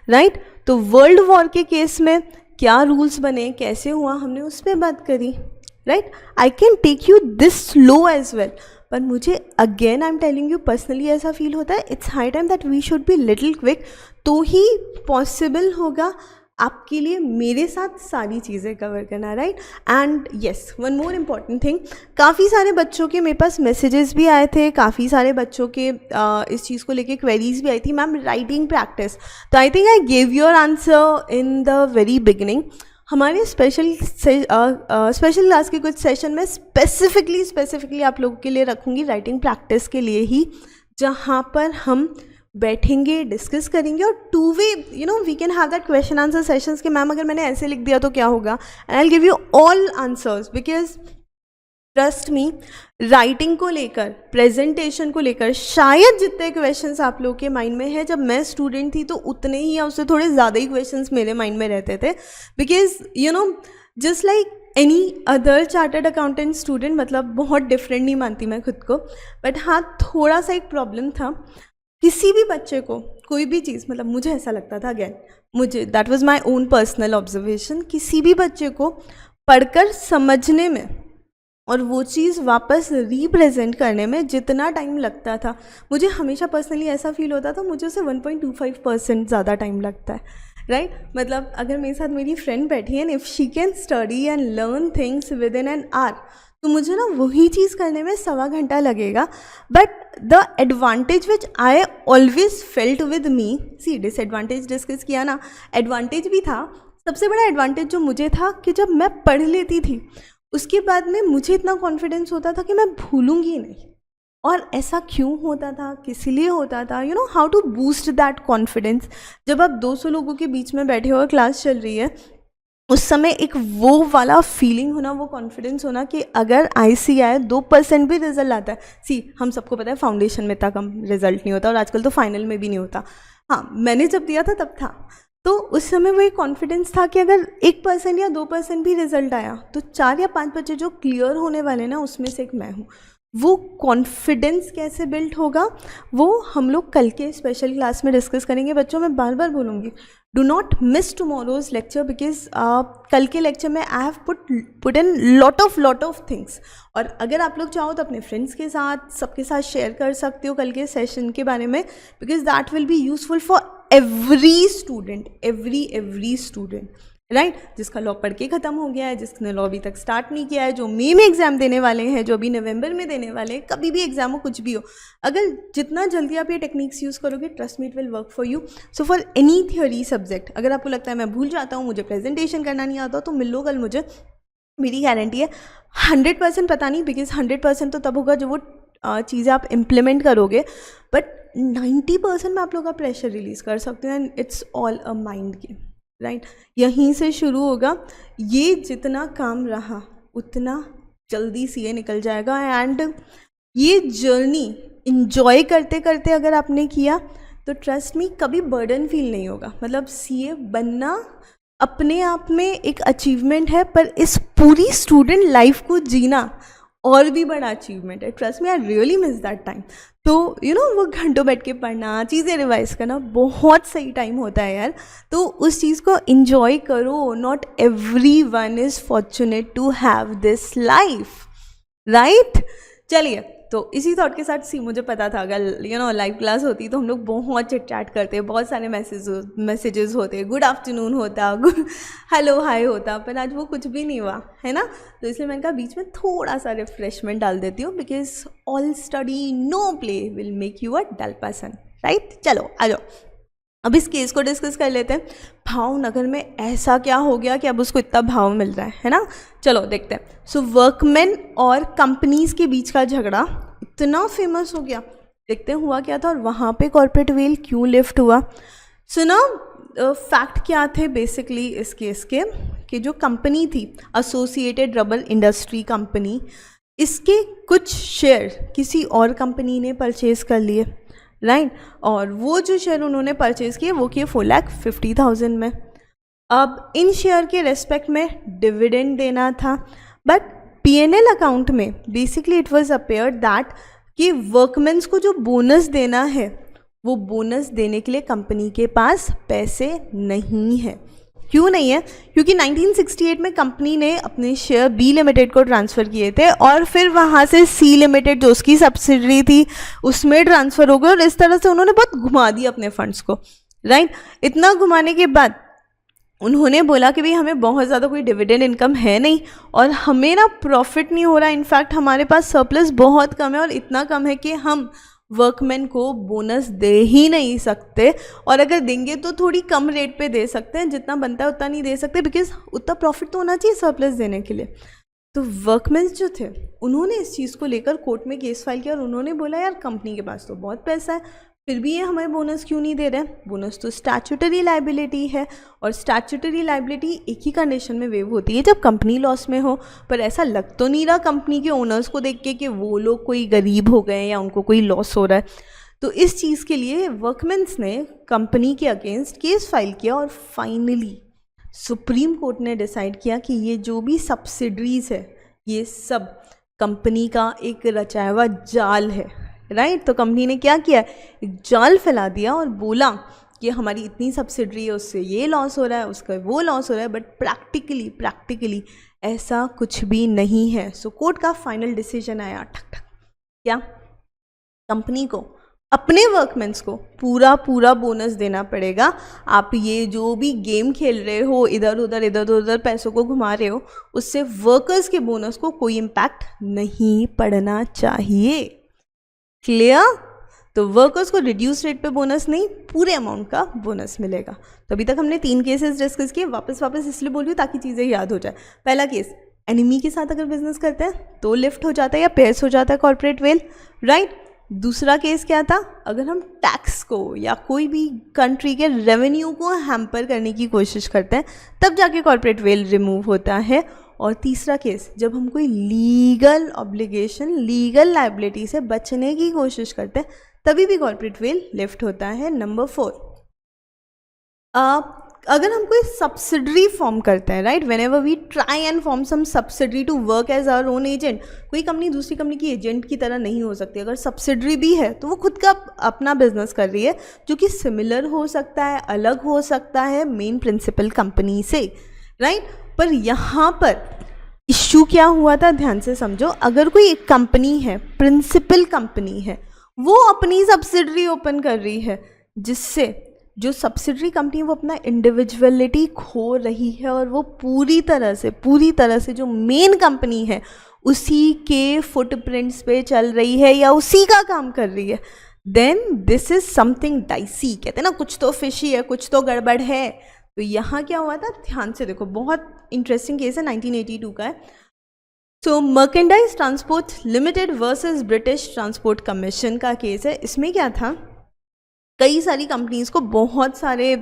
राइट। तो वर्ल्ड वॉर के केस में क्या रूल्स बने, कैसे हुआ, हमने उस पर बात करी, right. I can take you this slow as well, पर मुझे again I am telling you personally ऐसा फील होता है, it's high time that we should be little quick, तो ही पॉसिबल होगा आपके लिए मेरे साथ सारी चीज़ें कवर करना, right. And yes, one more important thing, काफ़ी सारे बच्चों के मेरे पास मैसेजेस भी आए थे, काफ़ी सारे बच्चों के इस चीज़ को लेके क्वेरीज भी आई थी, मैम राइटिंग प्रैक्टिस, तो I think I give your answer in the very beginning. हमारे स्पेशल क्लास के कुछ सेशन में स्पेसिफिकली आप लोगों के लिए रखूँगी राइटिंग प्रैक्टिस के लिए ही, जहाँ पर हम बैठेंगे, डिस्कस करेंगे, और two way we can have that question answer sessions कि मैम अगर मैंने ऐसे लिख दिया तो क्या होगा, and I will give you all answers, because trust me, writing को लेकर, प्रेजेंटेशन को लेकर शायद जितने क्वेश्चंस आप लोगों के माइंड में है, जब मैं स्टूडेंट थी तो उतने ही या उससे थोड़े ज़्यादा ही क्वेश्चंस मेरे माइंड में रहते थे, because just like any other chartered accountant student, मतलब बहुत डिफरेंट नहीं मानती मैं खुद को, बट हाँ थोड़ा सा एक प्रॉब्लम था, किसी भी बच्चे को कोई भी चीज़, मतलब मुझे ऐसा लगता था, अगेन मुझे that was my own personal observation, किसी भी बच्चे को पढ़कर समझने में और वो चीज़ वापस रिप्रेजेंट करने में जितना टाइम लगता था, मुझे हमेशा पर्सनली ऐसा फील होता था मुझे उसे 1.25% ज़्यादा टाइम लगता है, राइट। मतलब अगर मेरे साथ मेरी फ्रेंड बैठी है, if she can study and learn things with in an hour, तो मुझे ना वही चीज़ करने में 1.25 घंटा लगेगा। But the advantage which I always felt with me, see disadvantage discuss किया ना, एडवांटेज भी था, सबसे बड़ा एडवांटेज जो मुझे था कि जब मैं पढ़ लेती थी उसके बाद में मुझे इतना कॉन्फिडेंस होता था कि मैं भूलूंगी नहीं। और ऐसा क्यों होता था, किस लिए होता था, how to boost that confidence. जब आप 200 लोगों के बीच में बैठे हो और क्लास चल रही है, उस समय एक वो वाला फीलिंग होना, वो कॉन्फिडेंस होना कि अगर IC आए 2% भी रिजल्ट आता है, सी हम सबको पता है फाउंडेशन में इतना कम रिजल्ट नहीं होता, और आजकल तो फाइनल में भी नहीं होता, हाँ मैंने जब दिया था तब था, तो उस समय वो एक कॉन्फिडेंस था कि अगर 1% या 2% भी रिजल्ट आया तो 4 या 5 बच्चे जो क्लियर होने वाले ना, उसमें से एक मैं हूँ। वो कॉन्फिडेंस कैसे बिल्ड होगा वो हम लोग कल के स्पेशल क्लास में डिस्कस करेंगे। बच्चों मैं बार बार बोलूँगी, do not miss tomorrow's lecture because कल के लेक्चर में I have put in lot of things. और अगर आप लोग चाहो तो अपने फ्रेंड्स के साथ सबके साथ शेयर कर सकते हो कल के सेशन के बारे में, because that will be useful for every student right. जिसका लॉ पढ़ के ख़त्म हो गया है, जिसने लॉ अभी तक स्टार्ट नहीं किया है, जो मई में एग्ज़ाम देने वाले हैं, जो अभी नवंबर में देने वाले हैं, कभी भी एग्जाम हो कुछ भी हो, अगर जितना जल्दी आप ये टेक्निक्स यूज़ करोगे trust me it will work for you. So for any theory subject अगर आपको लगता है मैं भूल जाता हूँ, मुझे प्रेजेंटेशन करना नहीं आता, तो मिल लो कल मुझे, मेरी गारंटी है 100% पता नहीं, बिकॉज 100% तो तब होगा जब वो चीज़ें आप इम्प्लीमेंट करोगे, बट 90% में आप लोग का प्रेशर रिलीज़ कर सकते हैं। And it's all a mind game right. यहीं से शुरू होगा, ये जितना काम रहा उतना जल्दी सीए निकल जाएगा। एंड ये जर्नी इंजॉय करते करते अगर आपने किया तो ट्रस्ट मी कभी बर्डन फील नहीं होगा। मतलब सीए बनना अपने आप में एक अचीवमेंट है, पर इस पूरी स्टूडेंट लाइफ को जीना और भी बड़ा अचीवमेंट है। Trust me I really miss that time. तो यू नो वो घंटों बैठ के पढ़ना, चीज़ें रिवाइज करना बहुत सही टाइम होता है यार। तो उस चीज़ को इन्जॉय करो। Not everyone is fortunate to have this life right. चलिए, तो इसी थॉट के साथ मुझे पता था अगर यू नो लाइव क्लास होती तो हम लोग बहुत चिट चैट करते, बहुत सारे मैसेजेस होते, गुड आफ्टरनून होता, गुड हेलो हाय होता, पर आज वो कुछ भी नहीं हुआ है ना। तो इसलिए मैंने कहा बीच में थोड़ा सा रिफ्रेशमेंट डाल देती हूँ, because all study no play will make you a dull person right. चलो आ जाओ, अब इस केस को डिस्कस कर लेते हैं। भावनगर में ऐसा क्या हो गया कि अब उसको इतना भाव मिल रहा है ना। चलो देखते हैं। सो वर्कमैन और कंपनीज के बीच का झगड़ा इतना फेमस हो गया, देखते हैं हुआ क्या था और वहाँ पे कॉर्पोरेट वेल क्यों लिफ्ट हुआ। सो ना फैक्ट क्या थे बेसिकली इस केस के, कि जो कंपनी थी एसोसिएटेड रबर इंडस्ट्री कंपनी, इसके कुछ शेयर किसी और कंपनी ने परचेज़ कर लिए राइट। और वो जो शेयर उन्होंने परचेज़ किए वो किए 4,50,000 में। अब इन शेयर के रेस्पेक्ट में डिविडेंड देना था, बट पीएनएल अकाउंट में basically it was appeared that कि वर्कमेंस को जो बोनस देना है वो बोनस देने के लिए कंपनी के पास पैसे नहीं है। क्यों नहीं है? क्योंकि 1968 में कंपनी ने अपने शेयर बी लिमिटेड को ट्रांसफ़र किए थे और फिर वहाँ से सी लिमिटेड जो उसकी सब्सिडरी थी उसमें ट्रांसफ़र हो गए, और इस तरह से उन्होंने बहुत घुमा दिया अपने फंड्स को राइट। इतना घुमाने के बाद उन्होंने बोला कि भाई हमें बहुत ज़्यादा कोई डिविडेंड इनकम है नहीं और हमें ना प्रॉफिट नहीं हो रहा, इनफैक्ट हमारे पास सरप्लस बहुत कम है, और इतना कम है कि हम वर्कमैन को बोनस दे ही नहीं सकते, और अगर देंगे तो थोड़ी कम रेट पे दे सकते हैं, जितना बनता है उतना नहीं दे सकते, बिकॉज उतना प्रॉफिट तो होना चाहिए सरप्लस देने के लिए। तो वर्कमैन्स जो थे उन्होंने इस चीज़ को लेकर कोर्ट में केस फाइल किया और उन्होंने बोला यार कंपनी के पास तो बहुत पैसा है, फिर भी ये हमें बोनस क्यों नहीं दे रहे हैं। बोनस तो स्टैट्यूटरी लाइबिलिटी है, और स्टैट्यूटरी लाइबिलिटी एक ही कंडीशन में वेव होती है जब कंपनी लॉस में हो। पर ऐसा लग तो नहीं रहा कंपनी के ओनर्स को देख के कि वो लोग कोई गरीब हो गए या उनको कोई लॉस हो रहा है। तो इस चीज़ के लिए वर्कमेंस ने कंपनी के अगेंस्ट केस फाइल किया, और फाइनली सुप्रीम कोर्ट ने डिसाइड किया कि ये जो भी सब्सिडरीज है ये सब कंपनी का एक रचाया हुआ जाल है राइट। तो कंपनी ने क्या किया, एक जाल फैला दिया और बोला कि हमारी इतनी सब्सिडरी है, उससे ये लॉस हो रहा है, उसका वो लॉस हो रहा है, बट प्रैक्टिकली ऐसा कुछ भी नहीं है। सो कोर्ट का फाइनल डिसीजन आया, ठक ठक, क्या कंपनी को अपने वर्कमेंस को पूरा बोनस देना पड़ेगा। आप ये जो भी गेम खेल रहे हो, इधर उधर पैसों को घुमा रहे हो, उससे वर्कर्स के बोनस को कोई इम्पैक्ट नहीं पड़ना चाहिए। क्लियर? तो वर्कर्स को रिड्यूस रेट पे बोनस नहीं, पूरे अमाउंट का बोनस मिलेगा। तो अभी तक हमने 3 केसेस डिस्कस किए, वापस इसलिए बोल रही हूँ ताकि चीज़ें याद हो जाए। पहला केस, एनिमी के साथ अगर बिजनेस करते हैं तो लिफ्ट हो जाता है या पेयर्स हो जाता है कॉर्पोरेट वेल राइट। दूसरा केस क्या था, अगर हम टैक्स को या कोई भी कंट्री के रेवेन्यू को हैम्पर करने की कोशिश करते हैं तब जाके कॉर्पोरेट वेल रिमूव होता है। और तीसरा केस, जब हम कोई लीगल ऑब्लिगेशन, लीगल लाइबिलिटी से बचने की कोशिश करते हैं तभी भी कॉर्पोरेट वेल लिफ्ट होता है। नंबर 4, अगर हम कोई सब्सिडरी फॉर्म करते हैं, right, whenever we try and form some subsidiary to work as our own agent, कोई कंपनी दूसरी कंपनी की एजेंट की तरह नहीं हो सकती। अगर सब्सिडरी भी है तो वो खुद का अपना बिजनेस कर रही है, जो कि सिमिलर हो सकता है, अलग हो सकता है मेन प्रिंसिपल कंपनी से, राइट। पर यहाँ पर इश्यू क्या हुआ था, ध्यान से समझो। अगर कोई एक कंपनी है, प्रिंसिपल कंपनी है, वो अपनी सब्सिडरी ओपन कर रही है, जिससे जो सब्सिडरी कंपनी वो अपना इंडिविजुअलिटी खो रही है और वो पूरी तरह से जो मेन कंपनी है उसी के फुटप्रिंट्स पे चल रही है या उसी का काम कर रही है, then this is something dicey. कहते हैं ना, कुछ तो फिशी है, कुछ तो गड़बड़ है। तो यहाँ क्या हुआ था, ध्यान से देखो, बहुत इंटरेस्टिंग केस है, 1982 का है। So merchandise transport limited versus British Transport Commission का केस है। इसमें क्या था, कई सारी कंपनीज को बहुत सारे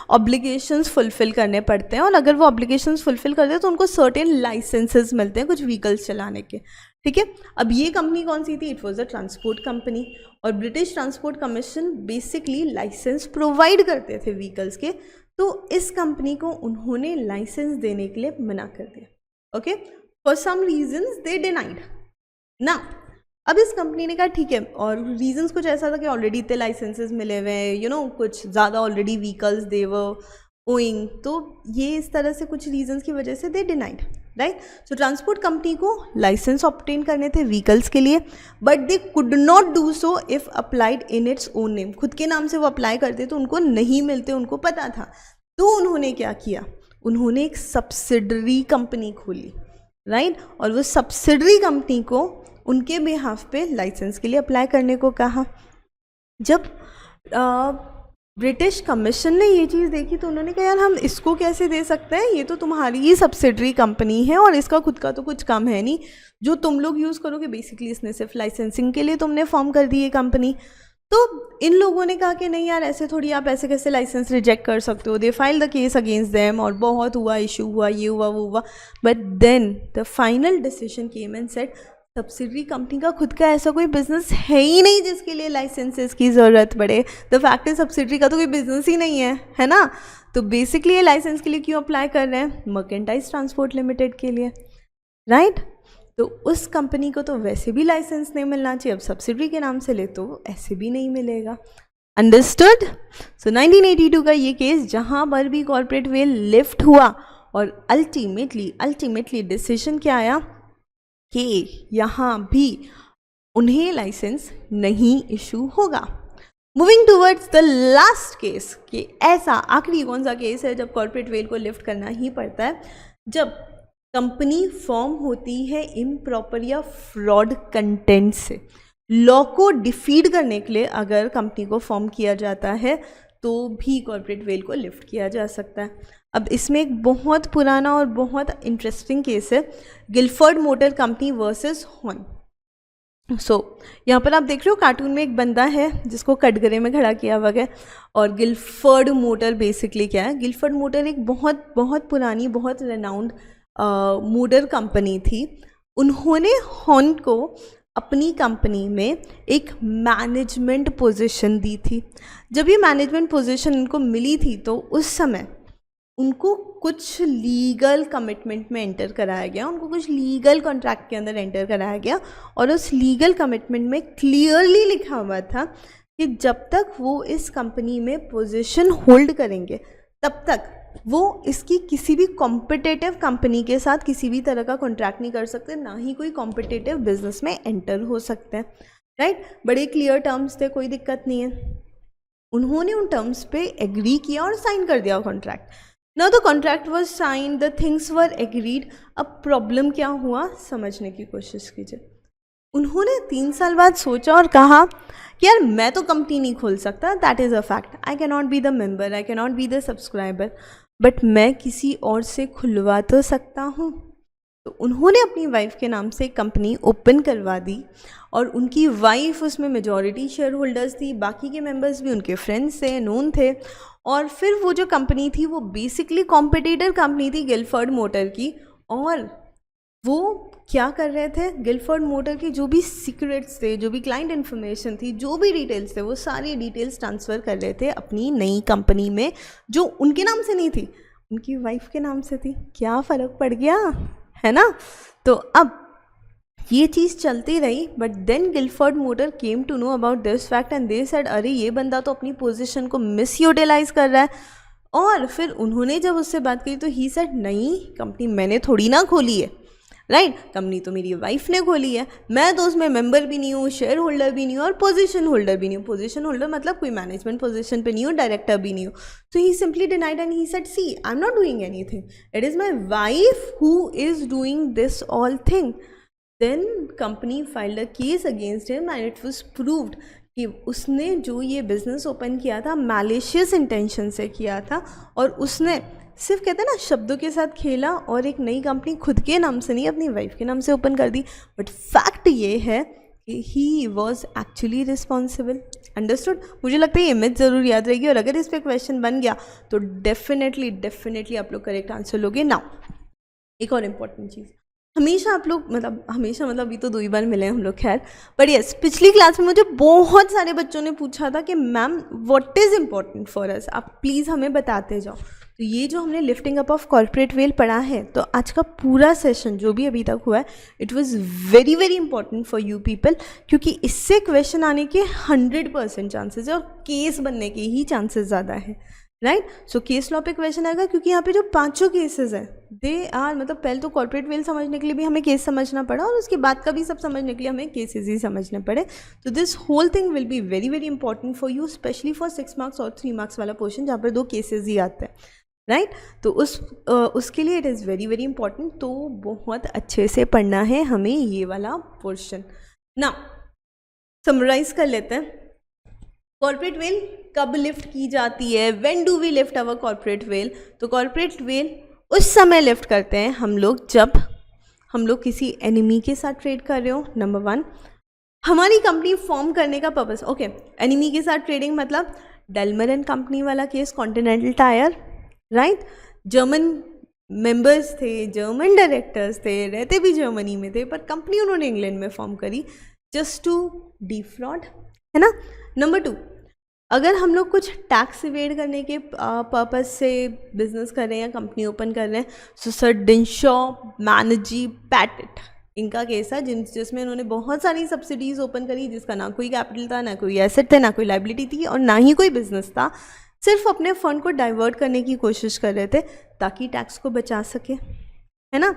ऑब्लिगेशंस फुलफिल करने पड़ते हैं, और अगर वो ऑब्लिगेशंस फुलफिल करते हैं तो उनको सर्टेन लाइसेंसेस मिलते हैं कुछ व्हीकल्स चलाने के, ठीक है। अब ये कंपनी कौन सी थी, it was a transport company, और British Transport Commission basically licence provide करते थे व्हीकल्स के। तो इस कंपनी को उन्होंने लाइसेंस देने के लिए मना कर दिया, okay, for some reasons they denied ना। अब इस कंपनी ने कहा ठीक है, और रीजंस कुछ ऐसा था कि ऑलरेडी इतने लाइसेंसेस मिले हुए हैं, कुछ ज़्यादा ऑलरेडी व्हीकल्स दे वर ओइंग, तो ये इस तरह से कुछ रीजंस की वजह से दे डिनाइड, राइट। सो ट्रांसपोर्ट कंपनी को लाइसेंस ऑब्टेन करने थे व्हीकल्स के लिए, but they could not do so if applied in its own name. खुद के नाम से वो अप्लाई करते तो उनको नहीं मिलते, उनको पता था। तो उन्होंने क्या किया, उन्होंने एक सब्सिडरी कंपनी खोली, राइट, और वो सब्सिडरी कंपनी को उनके बिहाफ पे लाइसेंस के लिए अप्लाई करने को कहा। जब ब्रिटिश कमीशन ने ये चीज़ देखी तो उन्होंने कहा यार हम इसको कैसे दे सकते हैं, ये तो तुम्हारी ही सब्सिडरी कंपनी है और इसका खुद का तो कुछ काम है नहीं, जो तुम लोग यूज़ करोगे बेसिकली इसने सिर्फ लाइसेंसिंग के लिए तुमने फॉर्म कर दी है कंपनी। तो इन लोगों ने कहा कि नहीं यार, ऐसे थोड़ी आप ऐसे कैसे लाइसेंस रिजेक्ट कर सकते हो। They file the case against them, और बहुत हुआ, इशू हुआ, ये हुआ, वो हुआ, but then the final decision came and said subsidiary company का खुद का ऐसा कोई बिजनेस है ही नहीं जिसके लिए लाइसेंसेस की ज़रूरत पड़े। द फैक्ट है सब्सिडरी का तो कोई बिजनेस ही नहीं है ना। तो बेसिकली ये लाइसेंस के लिए क्यों अप्लाई कर रहे हैं, मर्केंटाइज ट्रांसपोर्ट लिमिटेड के लिए, राइट। तो उस कंपनी को तो वैसे भी लाइसेंस नहीं मिलना चाहिए, अब सब्सिडरी के नाम से ले तो ऐसे भी नहीं मिलेगा। अंडरस्टूड। सो 1982 का ये केस जहाँ पर भी कॉर्पोरेट वेल लिफ्ट हुआ, और अल्टीमेटली डिसीजन क्या आया कि यहाँ भी उन्हें लाइसेंस नहीं इशू होगा। Moving towards the last case, कि ऐसा आखिरी कौन सा केस है जब कॉर्पोरेट वेल को लिफ्ट करना ही पड़ता है, जब कंपनी फॉर्म होती है इम्प्रॉपर या फ्रॉड कंटेंट से। लॉ को डिफीट करने के लिए अगर कंपनी को फॉर्म किया जाता है तो भी कॉर्पोरेट वेल को लिफ्ट किया जा सकता है। अब इसमें एक बहुत पुराना और बहुत इंटरेस्टिंग केस है, Gilford motor company versus horn. यहाँ पर आप देख रहे हो कार्टून में एक बंदा है जिसको कटघरे में खड़ा किया हुआ है, और गिलफर्ड मोटर बेसिकली क्या है, गिलफर्ड मोटर एक बहुत बहुत पुरानी, बहुत रेनाउंड मोटर कंपनी थी। उन्होंने हॉर्न को अपनी कंपनी में एक मैनेजमेंट पोजीशन दी थी। जब ये मैनेजमेंट पोजीशन उनको मिली थी तो उस समय उनको कुछ लीगल कमिटमेंट में एंटर कराया गया, उनको कुछ लीगल कॉन्ट्रैक्ट के अंदर एंटर कराया गया, और उस लीगल कमिटमेंट में क्लियरली लिखा हुआ था कि जब तक वो इस कंपनी में पोजीशन होल्ड करेंगे तब तक वो इसकी किसी भी कॉम्पिटिटिव कंपनी के साथ किसी भी तरह का कॉन्ट्रैक्ट नहीं कर सकते, ना ही कोई कॉम्पिटिटिव बिजनेस में एंटर हो सकते हैं, राइट। बड़े क्लियर टर्म्स थे, कोई दिक्कत नहीं है। उन्होंने उन टर्म्स पे एग्री किया और साइन कर दिया contract. Now the contract was signed, the things were agreed. अब प्रॉब्लम क्या हुआ, समझने की कोशिश कीजिए। उन्होंने 3 साल बाद सोचा और कहा कि यार मैं तो कंपनी नहीं खोल सकता, that is a fact, I can not be the member, I can not be the subscriber, but मैं किसी और से खुलवा तो सकता हूँ। तो उन्होंने अपनी वाइफ के नाम से कंपनी ओपन करवा दी, और उनकी वाइफ उसमें मेजॉरिटी शेयर होल्डर्स थी, बाकी के मेंबर्स भी उनके फ्रेंड्स थे, नोन थे। और फिर वो जो कंपनी थी वो बेसिकली कॉम्पिटिटर कंपनी थी गिलफर्ड मोटर की, और वो क्या कर रहे थे, गिलफोर्ड मोटर की जो भी सीक्रेट्स थे, जो भी क्लाइंट इन्फॉर्मेशन थी, जो भी डिटेल्स थे, वो सारी डिटेल्स ट्रांसफ़र कर रहे थे अपनी नई कंपनी में, जो उनके नाम से नहीं थी, उनकी वाइफ के नाम से थी। क्या फ़र्क पड़ गया, है ना। तो अब ये चीज़ चलती रही, but then Gilford Motor came to know about this fact and they said अरे ये बंदा तो अपनी पोजीशन को मिस यूटिलाइज कर रहा है। और फिर उन्होंने जब उससे बात करी तो ही सेड नहीं, कंपनी मैंने थोड़ी ना खोली है, राइट, कंपनी तो मेरी वाइफ ने खोली है, मैं तो उसमें मेंबर भी नहीं हूँ, शेयर होल्डर भी नहीं हूँ और पोजीशन होल्डर भी नहीं हूँ। पोजीशन होल्डर मतलब कोई मैनेजमेंट पोजीशन पे नहीं हूँ, डायरेक्टर भी नहीं हूँ। तो he simply denied and he said see I am not doing anything, it is my wife who is doing this all thing. Then company filed a case against him and it was proved कि उसने जो ये business open किया था malicious intention से किया था, और उसने सिर्फ कहते हैं ना शब्दों के साथ खेला और एक नई कंपनी खुद के नाम से नहीं अपनी वाइफ के नाम से ओपन कर दी। बट फैक्ट ये है कि he was actually responsible. Understood. मुझे लगता है ये इमेज ज़रूर याद रहेगी, और अगर इस पर क्वेश्चन बन गया तो डेफिनेटली आप लोग करेक्ट आंसर लोगे। नाउ एक और इम्पॉर्टेंट चीज़, हमेशा आप लोग हमेशा अभी तो 2 ही बार मिले हैं हम लोग, खैर, बट यस पिछली क्लास में मुझे बहुत सारे बच्चों ने पूछा था कि ma'am what is important for us, आप प्लीज़ हमें बताते जाओ। तो ये जो हमने lifting up of corporate veil पढ़ा है, तो आज का पूरा सेशन जो भी अभी तक हुआ है it was very important for you people, क्योंकि इससे क्वेश्चन आने के 100% चांसेस है और केस बनने के ही चांसेस ज़्यादा है, राइट। सो केस लॉ पे क्वेश्चन आएगा, क्योंकि यहाँ पे जो 5 केसेस हैं दे आर पहले तो कॉर्पोरेट वेल समझने के लिए भी हमें केस समझना पड़ा, और उसके बाद का भी सब समझने के लिए हमें केसेस ही समझने पड़े। तो this whole thing will be very important for you, specially for 6 marks और 3 मार्क्स वाला पोर्शन जहाँ पर 2 केसेस ही आते हैं, राइट। तो उसके लिए इट इज़ वेरी इंपॉर्टेंट, तो बहुत अच्छे से पढ़ना है हमें ये वाला पोर्शन। ना समराइज कर लेते हैं, कॉर्पोरेट वेल कब लिफ्ट की जाती है, when do we lift our corporate veil. तो कॉर्पोरेट वेल उस समय लिफ्ट करते हैं हम लोग जब हम लोग किसी एनिमी के साथ ट्रेड कर रहे हो, नंबर 1। हमारी कंपनी फॉर्म करने का पर्पस, ओके, एनिमी के साथ ट्रेडिंग मतलब डेलमर एंड कंपनी वाला case, continental tyre, right. German members थे, जर्मन डायरेक्टर्स थे, रहते भी जर्मनी में थे, पर कंपनी उन्होंने इंग्लैंड में फॉर्म करी जस्ट टू डिफ्रॉड, है ना। नंबर 2, अगर हम लोग कुछ टैक्स इवेड करने के पर्पस से बिजनेस कर रहे हैं या कंपनी ओपन कर रहे हैं, सो सर डिनशॉ, मैनेजी, पैटेट, इनका केस है जिसमें उन्होंने बहुत सारी सब्सिडीज़ ओपन करी जिसका ना कोई कैपिटल था, ना कोई एसेट थे, ना कोई लाइबिलिटी थी और ना ही कोई बिजनेस था, सिर्फ अपने फंड को डाइवर्ट करने की कोशिश कर रहे थे ताकि टैक्स को बचा सके, है ना।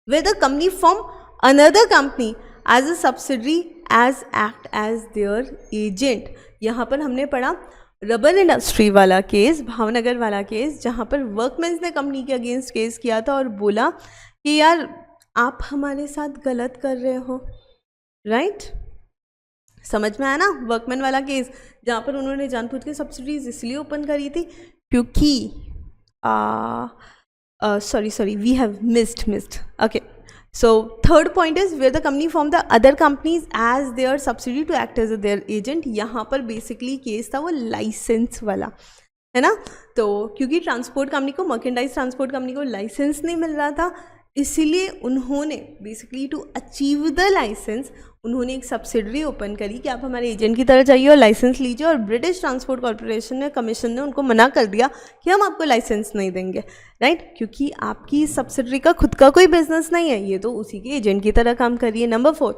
Way the company form another company as a subsidiary as act as their agent. यहाँ पर हमने पढ़ा रबर इंडस्ट्री वाला केस, भावनगर वाला केस, जहाँ पर वर्कमेंस ने कंपनी के अगेंस्ट केस किया था और बोला कि यार आप हमारे साथ गलत कर रहे हो, राइट। समझ में आया ना, वर्कमैन वाला केस जहाँ पर उन्होंने जानबूझ के सब्सिडीज इसलिए ओपन करी थी क्योंकि sorry we have missed okay. So third point is where the company formed the other companies as their subsidiary to act as their agent। यहाँ पर बेसिकली केस था वो लाइसेंस वाला, है ना। तो क्योंकि ट्रांसपोर्ट कंपनी को, मर्केंडाइज ट्रांसपोर्ट कंपनी को लाइसेंस नहीं मिल रहा था, इसीलिए उन्होंने basically to achieve the licence उन्होंने एक सब्सिडरी ओपन करी कि आप हमारे एजेंट की तरह जाइए और लाइसेंस लीजिए, और ब्रिटिश ट्रांसपोर्ट कॉर्पोरेशन ने, कमीशन ने उनको मना कर दिया कि हम आपको लाइसेंस नहीं देंगे, राइट, क्योंकि आपकी सब्सिडरी का खुद का कोई बिजनेस नहीं है, ये तो उसी के एजेंट की तरह काम करिए। नंबर 4,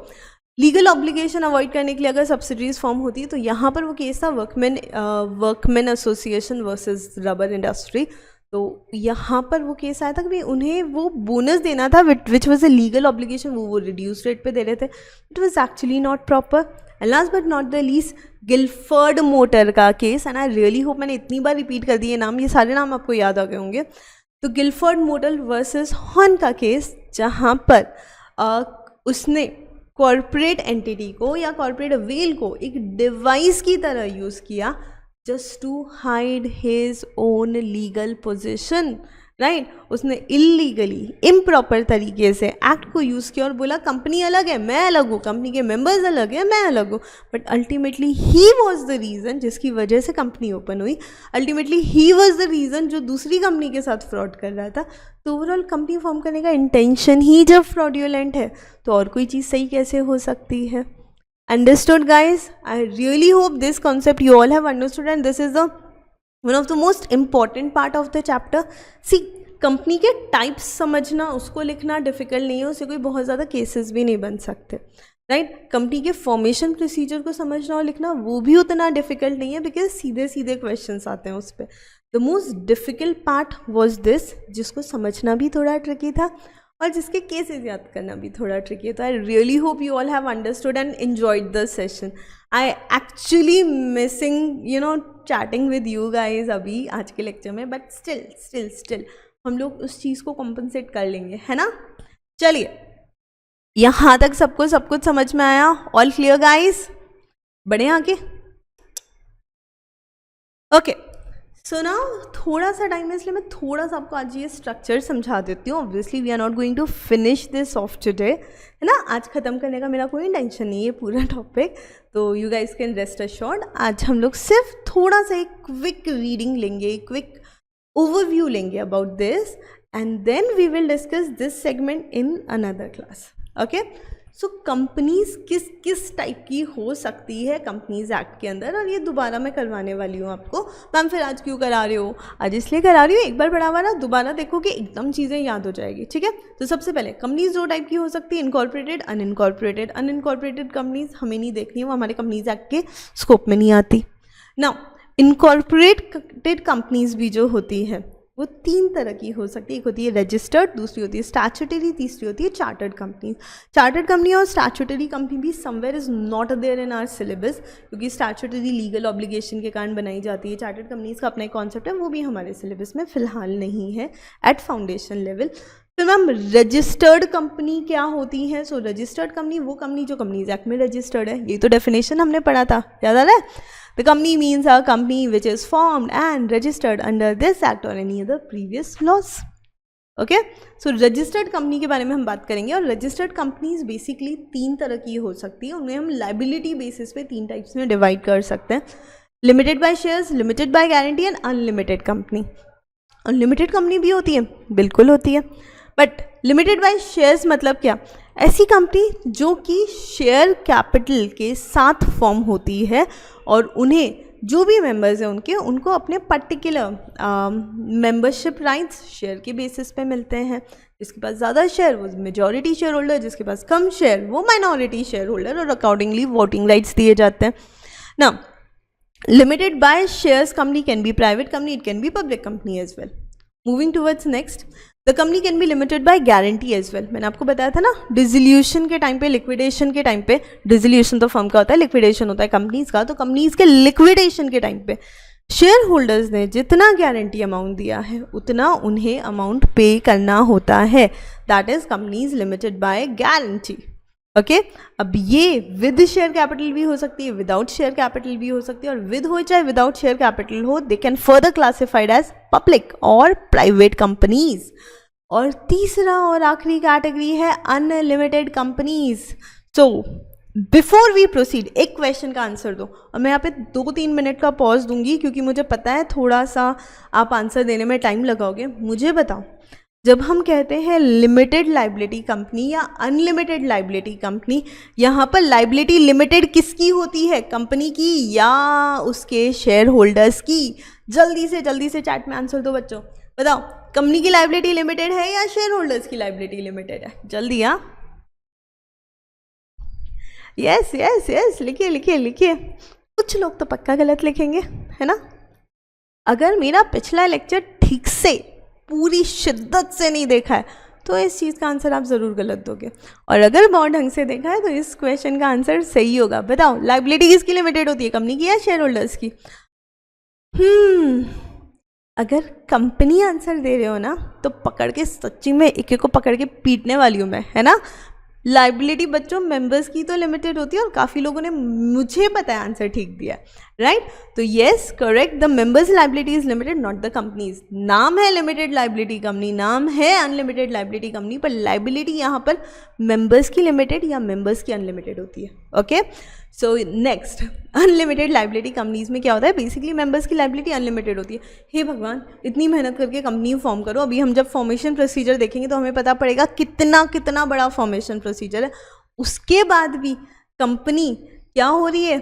लीगल ऑब्लिगेशन अवॉइड करने के लिए अगर सब्सिडरीज फॉर्म होती है, तो यहाँ पर वो केस था workman association versus rubber industry. तो यहाँ पर वो केस आया था कि उन्हें वो बोनस देना था which was a legal obligation, वो रिड्यूस रेट पे दे रहे थे, it was actually not proper. And last but not the least Gilford motor का case, and I really hope मैंने इतनी बार रिपीट कर दिए नाम, ये सारे नाम आपको याद आ गए होंगे। तो गिलफर्ड मोटर वर्सेस हॉर्न का केस, जहाँ पर उसने कॉर्पोरेट एंटिटी को या कॉर्पोरेट वेल को एक डिवाइस की तरह यूज़ किया just to hide his own legal position, right उसने इलीगली इम्प्रॉपर तरीके से एक्ट को यूज़ किया और बोला कंपनी अलग है मैं अलग हूँ, कंपनी के मेंबर्स अलग हैं मैं अलग हूँ, but ultimately he was the reason जिसकी वजह से कंपनी ओपन हुई, ultimately he was the reason जो दूसरी कंपनी के साथ फ्रॉड कर रहा था। तो ओवरऑल कंपनी फॉर्म करने का इंटेंशन ही जब फ्रॉड्यूलेंट है तो और कोई चीज़ सही कैसे हो सकती है। Understood guys? I really hope this concept you all have understood and this is the one of the most important part of the chapter. See, company के टाइप्स समझना उसको लिखना डिफ़िकल्ट नहीं है, उससे कोई बहुत ज़्यादा केसेस भी नहीं बन सकते, राइट। कंपनी के फॉर्मेशन प्रोसीजर को समझना और लिखना वो भी उतना डिफ़िकल्ट नहीं है बिकॉज सीधे सीधे क्वेश्चंस आते हैं उस पर। The most difficult part was this, जिसको समझना भी थोड़ा ट्रिकी था और जिसके केसेस याद करना भी थोड़ा ट्रिकी है। तो आई really hope you all have understood and enjoyed the session. I actually missing chatting with you guys अभी आज के लेक्चर में, बट स्टिल हम लोग उस चीज़ को कॉम्पनसेट कर लेंगे, है ना। चलिए यहाँ तक सबको सब कुछ समझ में आया? All clear guys? बढ़े आगे? ओके सो ना थोड़ा सा टाइम है इसलिए मैं थोड़ा सा आपको आज ये स्ट्रक्चर समझा देती हूँ। Obviously we are not going to finish this off today, है ना। आज ख़त्म करने का मेरा कोई इंटेंशन नहीं है पूरा टॉपिक, तो you guys can rest assured. आज हम लोग सिर्फ थोड़ा सा एक क्विक रीडिंग लेंगे, क्विक ओवरव्यू लेंगे about this and then we will discuss this segment in another class. Okay so companies किस किस टाइप की हो सकती है कंपनीज एक्ट के अंदर, और ये दोबारा मैं करवाने वाली हूँ आपको। मैम फिर आज क्यों करा रहे हो? आज इसलिए करा रही हूँ, एक बार पढ़ा हुआ ना दोबारा देखोगे एकदम चीज़ें याद हो जाएगी, ठीक है। तो सबसे पहले कंपनीज दो टाइप की हो सकती है, इनकॉर्पोरेटेड, अनइनकॉर्पोरेटेड। अनइनकॉर्पोरेटेड कंपनीज हमें नहीं देखनी है, वो हमारे कंपनीज एक्ट के स्कोप में नहीं आती। नाउ इनकॉर्पोरेटेड कंपनीज भी जो होती है वो तीन तरह की हो सकती है, एक होती है रजिस्टर्ड, दूसरी होती है स्टैट्यूटरी, तीसरी होती है चार्टर्ड कंपनी। चार्टर्ड कंपनी और स्टैट्यूटरी कंपनी भी somewhere is not there in our syllabus, क्योंकि स्टैट्यूटरी लीगल ऑब्लिगेशन के कारण बनाई जाती है। चार्टर्ड कंपनीज का अपना एक कॉन्सेप्ट है, वो भी हमारे सिलेबस में फिलहाल नहीं है एट फाउंडेशन लेवल। फिर मैम रजिस्टर्ड कंपनी क्या होती है? सो रजिस्टर्ड कंपनी वो कंपनी जो कंपनीज एक्ट में रजिस्टर्ड है, यही तो डेफिनेशन हमने पढ़ा था, याद आ रहा है? The company means a company which is formed and registered under this act or any other previous laws. Okay? So registered company के बारे में हम बात करेंगे, और registered companies basically तीन तरह की हो सकती है। उन्हें हम liability basis पे तीन टाइप्स में डिवाइड कर सकते हैं, limited by shares, limited by guarantee and unlimited company। Unlimited company भी होती है, बिल्कुल होती है, बट लिमिटेड बाय शेयर्स मतलब क्या? ऐसी कंपनी जो कि शेयर कैपिटल के साथ फॉर्म होती है और उन्हें जो भी मेंबर्स हैं उनको अपने पर्टिकुलर मेंबरशिप राइट्स शेयर के बेसिस पे मिलते हैं। जिसके पास ज़्यादा शेयर वो मेजॉरिटी शेयर होल्डर, जिसके पास कम शेयर वो माइनॉरिटी शेयर होल्डर, और अकॉर्डिंगली वोटिंग राइट्स दिए जाते हैं ना। Limited by shares company can be private company, it can be public company as well. Moving towards next, the company can be limited by guarantee as well. मैंने आपको बताया था ना डिसोल्यूशन के टाइम पे, लिक्विडेशन के टाइम पे, dissolution तो फर्म का होता है, लिक्विडेशन होता है कंपनीज का, तो कंपनीज के लिक्विडेशन के टाइम पे शेयर होल्डर्स ने जितना गारंटी अमाउंट दिया है उतना उन्हें अमाउंट पे करना होता है। That is companies limited by guarantee. Okay अब ये विद शेयर कैपिटल भी हो सकती है, विदाउट शेयर कैपिटल भी हो सकती है, और विद हो चाहे विदाउट शेयर कैपिटल हो, they can further classified as public और प्राइवेट कंपनीज। और तीसरा और आखिरी कैटेगरी है unlimited companies. So before we proceed एक क्वेश्चन का आंसर दो, और मैं यहाँ पे 2-3 मिनट का पॉज दूंगी क्योंकि मुझे पता है थोड़ा सा आप आंसर देने में टाइम लगाओगे। मुझे बताओ, जब हम कहते हैं लिमिटेड लाइबिलिटी कंपनी या अनलिमिटेड लाइबिलिटी कंपनी, यहाँ पर लाइबिलिटी लिमिटेड किसकी होती है? कंपनी की या उसके शेयर होल्डर्स की? जल्दी से चैट में आंसर दो बच्चों, बताओ कंपनी की लाइबिलिटी लिमिटेड है या शेयर होल्डर्स की लाइबिलिटी लिमिटेड है? जल्दी हाँ, यस लिखिए। कुछ लोग तो पक्का गलत लिखेंगे, है ना। अगर मेरा पिछला लेक्चर ठीक से पूरी शिद्दत से नहीं देखा है तो इस चीज़ का आंसर आप ज़रूर गलत दोगे, और अगर बहुत ढंग से देखा है तो इस क्वेश्चन का आंसर सही होगा। बताओ लाइबिलिटी किसकी लिमिटेड होती है, कंपनी की या शेयर होल्डर्स की? अगर कंपनी आंसर दे रहे हो ना तो पकड़ के सच्ची में एक एक को पकड़ के पीटने वाली हूँ मैं, है ना। लाइबिलिटी बच्चों मेंबर्स की तो लिमिटेड होती है, और काफ़ी लोगों ने मुझे पता है आंसर ठीक दिया, राइट? तो yes correct, the members liability is limited not the companies. नाम है लिमिटेड लाइबिलिटी कंपनी, नाम है अनलिमिटेड लाइबिलिटी कंपनी, पर लाइबिलिटी यहाँ पर मेंबर्स की लिमिटेड या मेंबर्स की अनलिमिटेड होती है। Okay, so next, unlimited liability companies में क्या होता है, बेसिकली मेंबर्स की लाइबिलिटी अनलिमिटेड होती है। हे भगवान, इतनी मेहनत करके कंपनी फॉर्म करो, अभी हम जब फॉर्मेशन प्रोसीजर देखेंगे तो हमें पता पड़ेगा कितना कितना बड़ा फॉर्मेशन प्रोसीजर है। उसके बाद भी कंपनी क्या हो रही है,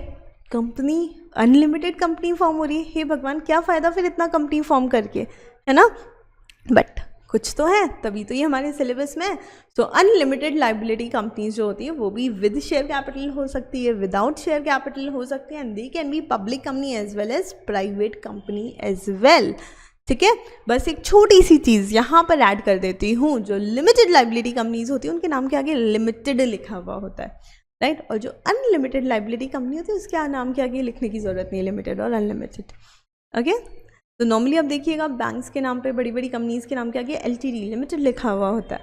कंपनी अनलिमिटेड कंपनी फॉर्म हो रही है। हे भगवान, क्या फ़ायदा फिर इतना कंपनी फॉर्म करके, है ना? बट कुछ तो है, तभी तो ये हमारे सिलेबस में है। तो अनलिमिटेड लाइबिलिटी कंपनीज जो होती है वो भी विद शेयर कैपिटल हो सकती है, विदाउट शेयर कैपिटल हो सकती है, and they can be public company as well as private company as well. ठीक है, बस एक छोटी सी चीज़ यहाँ पर ऐड कर देती हूँ, जो लिमिटेड लाइबिलिटी कंपनीज होती है उनके नाम के आगे लिमिटेड लिखा हुआ होता है, राइट? और जो अनलिमिटेड लाइबिलिटी कंपनी होती है उसके नाम के आगे लिखने की ज़रूरत नहीं है, लिमिटेड और अनलिमिटेड। ओके, तो नॉर्मली आप देखिएगा बैंक्स के नाम पे, बड़ी बड़ी कंपनीज के नाम के आगे एलटीडी लिमिटेड लिखा हुआ होता है,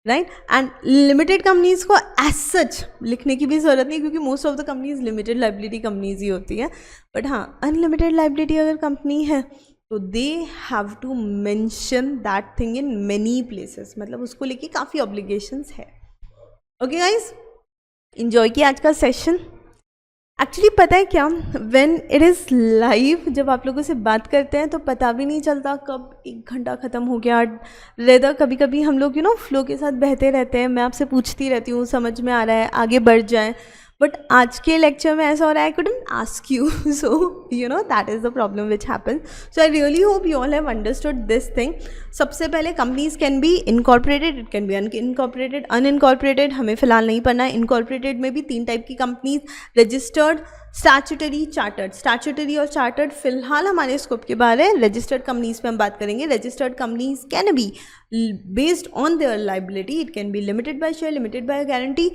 राइट? एंड लिमिटेड कंपनीज को एज सच लिखने की भी ज़रूरत नहीं, क्योंकि most of the companies limited liability companies ही होती है। बट हाँ, अनलिमिटेड लाइबिलिटी अगर कंपनी है तो they have to mention that thing in many places, मतलब उसको लेके काफ़ी ऑब्लिगेशंस है। ओके गाइज, इंजॉय किया आज का सेशन। एक्चुअली पता है क्या, व्हेन इट इज़ लाइव, जब आप लोगों से बात करते हैं तो पता भी नहीं चलता कब 1 घंटा ख़त्म हो गया। रेदर कभी कभी हम लोग फ्लो के साथ बहते रहते हैं, मैं आपसे पूछती रहती हूँ, समझ में आ रहा है, आगे बढ़ जाएं। बट आज के लेक्चर में ऐसा हो रहा है, I couldn't ask you, so that is the problem which happen. So I really hope you all have understood this thing. सबसे पहले companies can be incorporated, it can be unincorporated, unincorporated हमें फिलहाल नहीं पढ़ना है। इनकॉर्पोरेटेड में भी 3 type की companies, registered, statutory, chartered. Statutory और चार्टर्ड फिलहाल हमारे स्कोप के बाहर है। रजिस्टर्ड कंपनीज पे हम बात करेंगे। Registered companies can be based on their liability, it can be limited by share, limited by guarantee,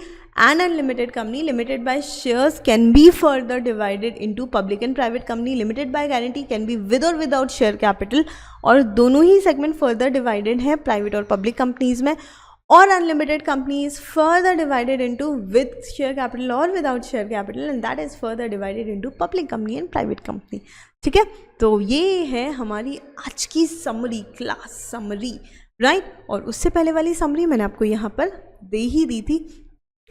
and unlimited company. Limited by shares can be further divided into public and private company. Limited by guarantee can be with or without share capital, और दोनों ही segment further divided है private और public companies में। और unlimited company is further divided into with share capital और without share capital, and that is further divided into public company and private company. ठीक है, तो ये है हमारी आज की समरी, क्लास समरी, राइट? और उससे पहले वाली समरी मैंने आपको यहाँ पर दे ही दी थी।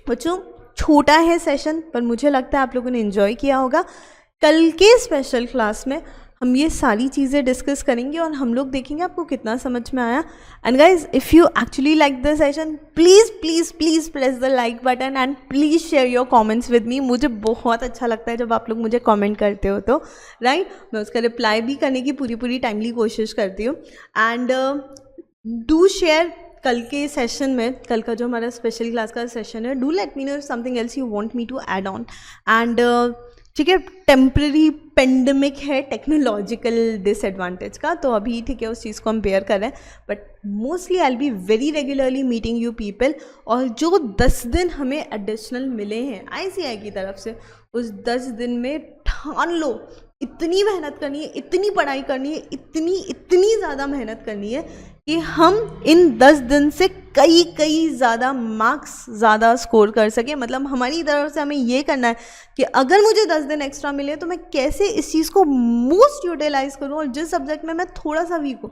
बच्चों, छोटा है सेशन, पर मुझे लगता है आप लोगों ने एंजॉय किया होगा। कल के स्पेशल क्लास में हम ये सारी चीज़ें डिस्कस करेंगे और हम लोग देखेंगे आपको कितना समझ में आया। And guys, if you actually like the session, please please please press the like button and please share your comments with me. मुझे बहुत अच्छा लगता है जब आप लोग मुझे कमेंट करते हो, तो राइट, मैं उसका रिप्लाई भी करने की पूरी टाइमली कोशिश करती हूँ। एंड डू शेयर कल के सेशन में, कल का जो हमारा स्पेशल क्लास का सेशन है, do let me know something else you want me to add on. And ठीक है, टेम्प्रेरी पेंडेमिक है टेक्नोलॉजिकल डिसएडवांटेज का, तो अभी ठीक है उस चीज़ को हम बेयर कर रहे हैं, but mostly I will be very regularly meeting you people. और जो 10 दिन हमें एडिशनल मिले हैं ICI की तरफ से, उस 10 दिन में ठान लो इतनी मेहनत करनी है, इतनी पढ़ाई करनी है, इतनी ज़्यादा मेहनत करनी है कि हम इन 10 दिन से कई ज़्यादा मार्क्स ज़्यादा स्कोर कर सकें। मतलब हमारी तरफ से हमें ये करना है कि अगर मुझे 10 दिन एक्स्ट्रा मिले तो मैं कैसे इस चीज़ को मोस्ट यूटिलाइज़ करूँ, और जिस सब्जेक्ट में मैं थोड़ा सा वीक हूँ,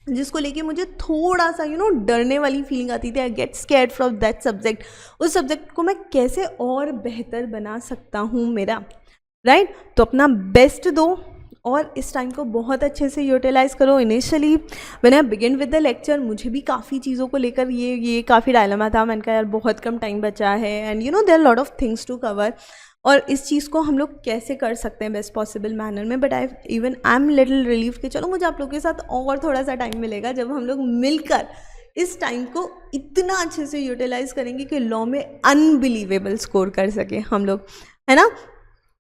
जिसको लेके मुझे थोड़ा सा डरने वाली फीलिंग आती थी, I get scared from that subject, उस सब्जेक्ट को मैं कैसे और बेहतर बना सकता हूँ मेरा, राइट? तो अपना बेस्ट दो और इस टाइम को बहुत अच्छे से यूटिलाइज़ करो। Initially when I begin with the lecture, मुझे भी काफ़ी चीज़ों को लेकर ये काफ़ी डायलेमा था। मैंने कहा यार बहुत कम टाइम बचा है, and there are lot of things to cover, और इस चीज़ को हम लोग कैसे कर सकते हैं बेस्ट पॉसिबल मैनर में। But I am little relieve कि चलो मुझे आप लोगों के साथ और थोड़ा सा टाइम मिलेगा जब हम लोग मिलकर इस टाइम को इतना अच्छे से यूटिलाइज़ करेंगे कि लॉ में अनबिलीवेबल स्कोर कर सके हम लोग, है ना?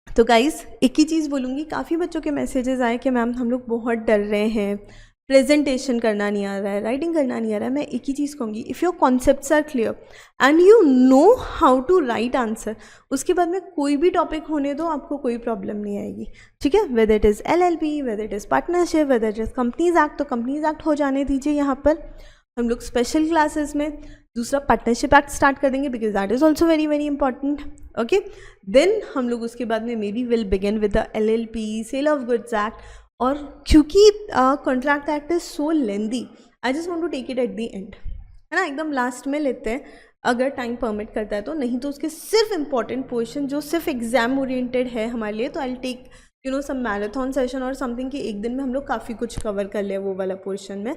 तो गाइस, एक ही चीज़ बोलूँगी, काफ़ी बच्चों के मैसेजेस आए कि मैम हम लोग बहुत डर रहे हैं, प्रेजेंटेशन करना नहीं आ रहा है, राइटिंग करना नहीं आ रहा है। मैं एक ही चीज़ कहूँगी, if your concepts are clear and you know how to write answer, उसके बाद में कोई भी टॉपिक होने दो, आपको कोई प्रॉब्लम नहीं आएगी। ठीक है, whether it is LLP, whether it is partnership, whether it is companies act, तो कंपनीज एक्ट हो जाने दीजिए यहाँ पर। हम लोग स्पेशल क्लासेस में दूसरा पार्टनरशिप एक्ट स्टार्ट कर देंगे because that is also very very important. Okay, then हम लोग उसके बाद में may be will begin with the LLP, sale of goods act. और क्योंकि contract act is so lengthy, I just want to take it at the end, है ना, एकदम लास्ट में लेते हैं अगर टाइम परमिट करता है तो. नहीं तो उसके सिर्फ इंपॉर्टेंट पोर्शन जो सिर्फ एग्जाम ओरिएंटेड है हमारे लिए, तो I will take some marathon session और समथिंग कि एक दिन में हम लोग काफ़ी कुछ कवर कर ले वो वाला पोर्शन में.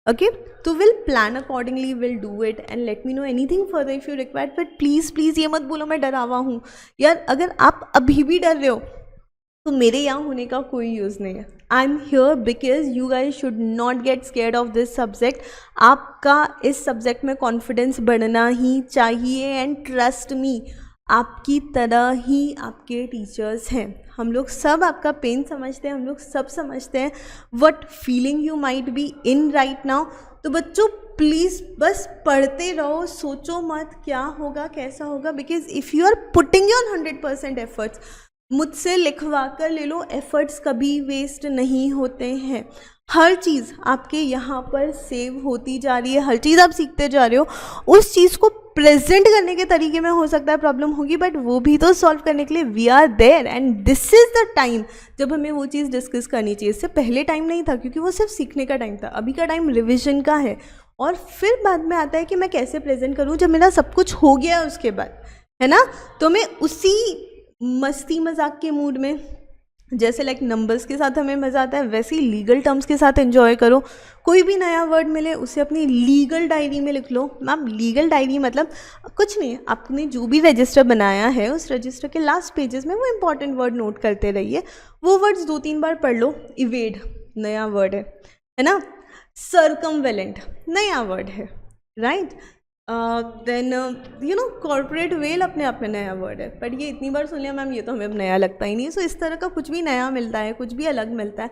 ओके, तो will plan accordingly, will do it and let me know anything further if you required. But please ये मत बोलो मैं डरा हुआ हूँ यार. अगर आप अभी भी डर रहे हो तो मेरे यहाँ होने का कोई यूज़ नहीं है. I am here because you guys should not get scared of this subject. आपका इस सब्जेक्ट में कॉन्फिडेंस बढ़ना ही चाहिए. एंड ट्रस्ट मी, आपकी तरह ही आपके टीचर्स हैं. हम लोग सब आपका पेन समझते हैं, हम लोग सब समझते हैं what feeling you might be in right now. तो बच्चों प्लीज़ बस पढ़ते रहो, सोचो मत क्या होगा कैसा होगा. Because if you are putting your 100% efforts, मुझसे लिखवा कर ले लो, एफर्ट्स कभी वेस्ट नहीं होते हैं. हर चीज़ आपके यहाँ पर सेव होती जा रही है, हर चीज़ आप सीखते जा रहे हो. उस चीज़ को प्रेजेंट करने के तरीके में हो सकता है प्रॉब्लम होगी, बट वो भी तो सॉल्व करने के लिए we are there. And this is the time जब हमें वो चीज़ डिस्कस करनी चाहिए. इससे पहले टाइम नहीं था क्योंकि वो सिर्फ सीखने का टाइम था. अभी का टाइम रिविजन का है. और फिर बाद में आता है कि मैं कैसे प्रेजेंट करूँ जब मेरा सब कुछ हो गया उसके बाद, है ना. तो मैं उसी मस्ती मजाक के मूड में, जैसे लाइक नंबर्स के साथ हमें मज़ा आता है वैसे ही लीगल टर्म्स के साथ एंजॉय करो. कोई भी नया वर्ड मिले उसे अपनी लीगल डायरी में लिख लो. मैम लीगल डायरी मतलब कुछ नहीं, आपने जो भी रजिस्टर बनाया है उस रजिस्टर के लास्ट पेजेस में वो इंपॉर्टेंट वर्ड नोट करते रहिए. वो वर्ड्स 2-3 बार पढ़ लो. इवेड नया वर्ड है ना. सर्कमवेलेंट नया वर्ड है, राइट. देन कॉर्पोरेट वेल अपने आप में नया वर्ड है, बट ये इतनी बार सुन लिया मैम ये तो हमें अब नया लगता ही नहीं. सो इस तरह का कुछ भी नया मिलता है, कुछ भी अलग मिलता है,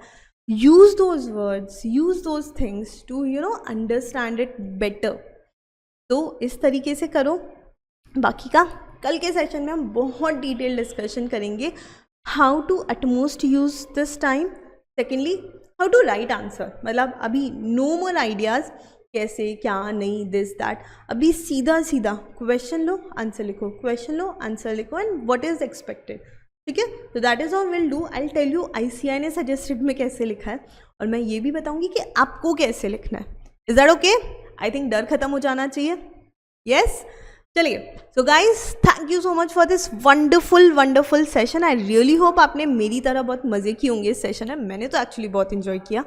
use those words, use those things to understand it better. तो इस तरीके से करो. बाकी का कल के सेशन में हम बहुत डिटेल डिस्कशन करेंगे. How to utmost use this time. Secondly how to write answer. मतलब अभी नो मोर आइडियाज़ कैसे क्या नहीं दिस दैट. अभी सीधा सीधा क्वेश्चन लो आंसर लिखो, क्वेश्चन लो आंसर लिखो एंड व्हाट इज़ एक्सपेक्टेड. ठीक है, तो that is all will do. I tell you ICI ने सजेस्टेड में कैसे लिखा है और मैं ये भी बताऊंगी कि आपको कैसे लिखना है. Is that okay? I think डर खत्म हो जाना चाहिए. यस, चलिए. So guys thank you so much for this wonderful session. I really hope आपने मेरी तरह बहुत मज़े किए होंगे इस सेशन में. मैंने तो एक्चुअली बहुत इन्जॉय किया,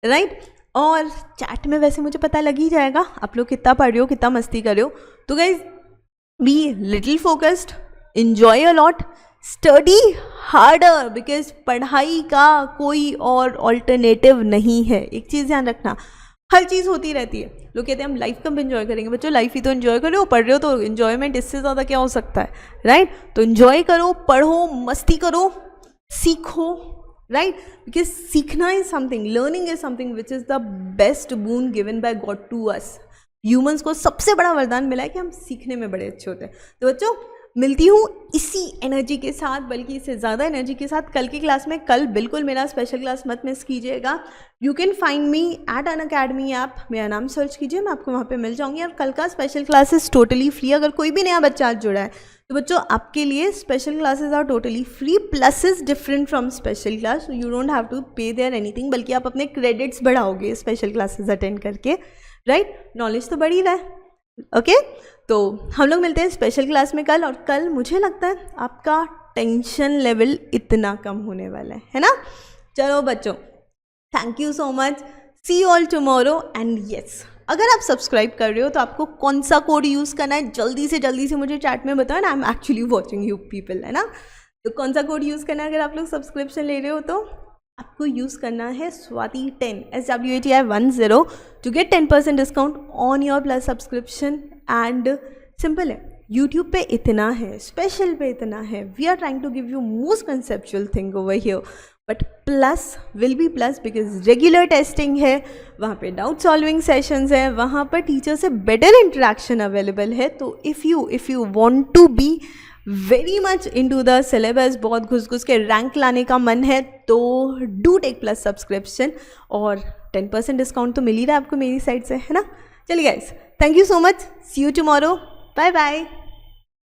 राइट. और चैट में वैसे मुझे पता लग ही जाएगा आप लोग कितना पढ़ रहे हो, कितना मस्ती कर रहे हो. तो guys be little focused, enjoy a lot, study harder because पढ़ाई का कोई और ऑल्टरनेटिव नहीं है. एक चीज़ ध्यान रखना, हर चीज़ होती रहती है. लोग कहते हैं हम लाइफ कब एंजॉय करेंगे. बच्चों लाइफ ही तो एंजॉय कर रहे हो, पढ़ रहे हो तो एंजॉयमेंट इससे ज़्यादा क्या हो सकता है, राइट. तो एंजॉय करो, पढ़ो, मस्ती करो, सीखो, राइट. बिकॉज सीखना is something, learning is something which is the best boon given by God to us. Humans को सबसे बड़ा वरदान मिला है कि हम सीखने में बड़े अच्छे होते हैं. तो बच्चों मिलती हूँ इसी एनर्जी के साथ, बल्कि इससे ज़्यादा एनर्जी के साथ कल की क्लास में. कल बिल्कुल मेरा स्पेशल क्लास मत मिस कीजिएगा. You can find me at Unacademy app. मेरा नाम सर्च कीजिए, मैं आपको वहाँ पे मिल जाऊँगी. और कल का स्पेशल क्लासेस टोटली फ्री. अगर कोई भी नया बच्चा आज जुड़ा है तो बच्चों आपके लिए special classes are totally free. Plus is different from special class. You don't have to pay there anything, बल्कि आप अपने क्रेडिट्स बढ़ाओगे स्पेशल क्लासेस अटेंड करके, राइट. नॉलेज तो बढ़ ही रहा है. ओके, तो हम लोग मिलते हैं स्पेशल क्लास में कल. और कल मुझे लगता है आपका टेंशन लेवल इतना कम होने वाला है ना. चलो बच्चों, thank you so much. See you all tomorrow. And yes, अगर आप सब्सक्राइब कर रहे हो तो आपको कौन सा कोड यूज़ करना है जल्दी से मुझे चैट में बताओ. I am actually watching you people, है ना. तो कौन सा कोड यूज़ करना है अगर आप लोग सब्सक्रिप्शन ले रहे हो तो आपको यूज़ करना है SWATI10 SWATI10 to get 10% discount on your plus subscription. And simple है, यूट्यूब पे इतना है, स्पेशल पे इतना है. We are trying to give you most conceptual thing over here, but plus will be plus because regular testing है, वहाँ पे डाउट सॉल्विंग सेशंस है, वहाँ पर टीचर से बेटर इंटरेक्शन अवेलेबल है. तो if you want to be very much into the syllabus, बहुत घुस के रैंक लाने का मन है, तो डू टेक प्लस सब्सक्रिप्शन. और 10% डिस्काउंट तो मिल ही रहा है आपको मेरी साइड से, है ना. चलिए guys, thank you so much, see you tomorrow, bye bye.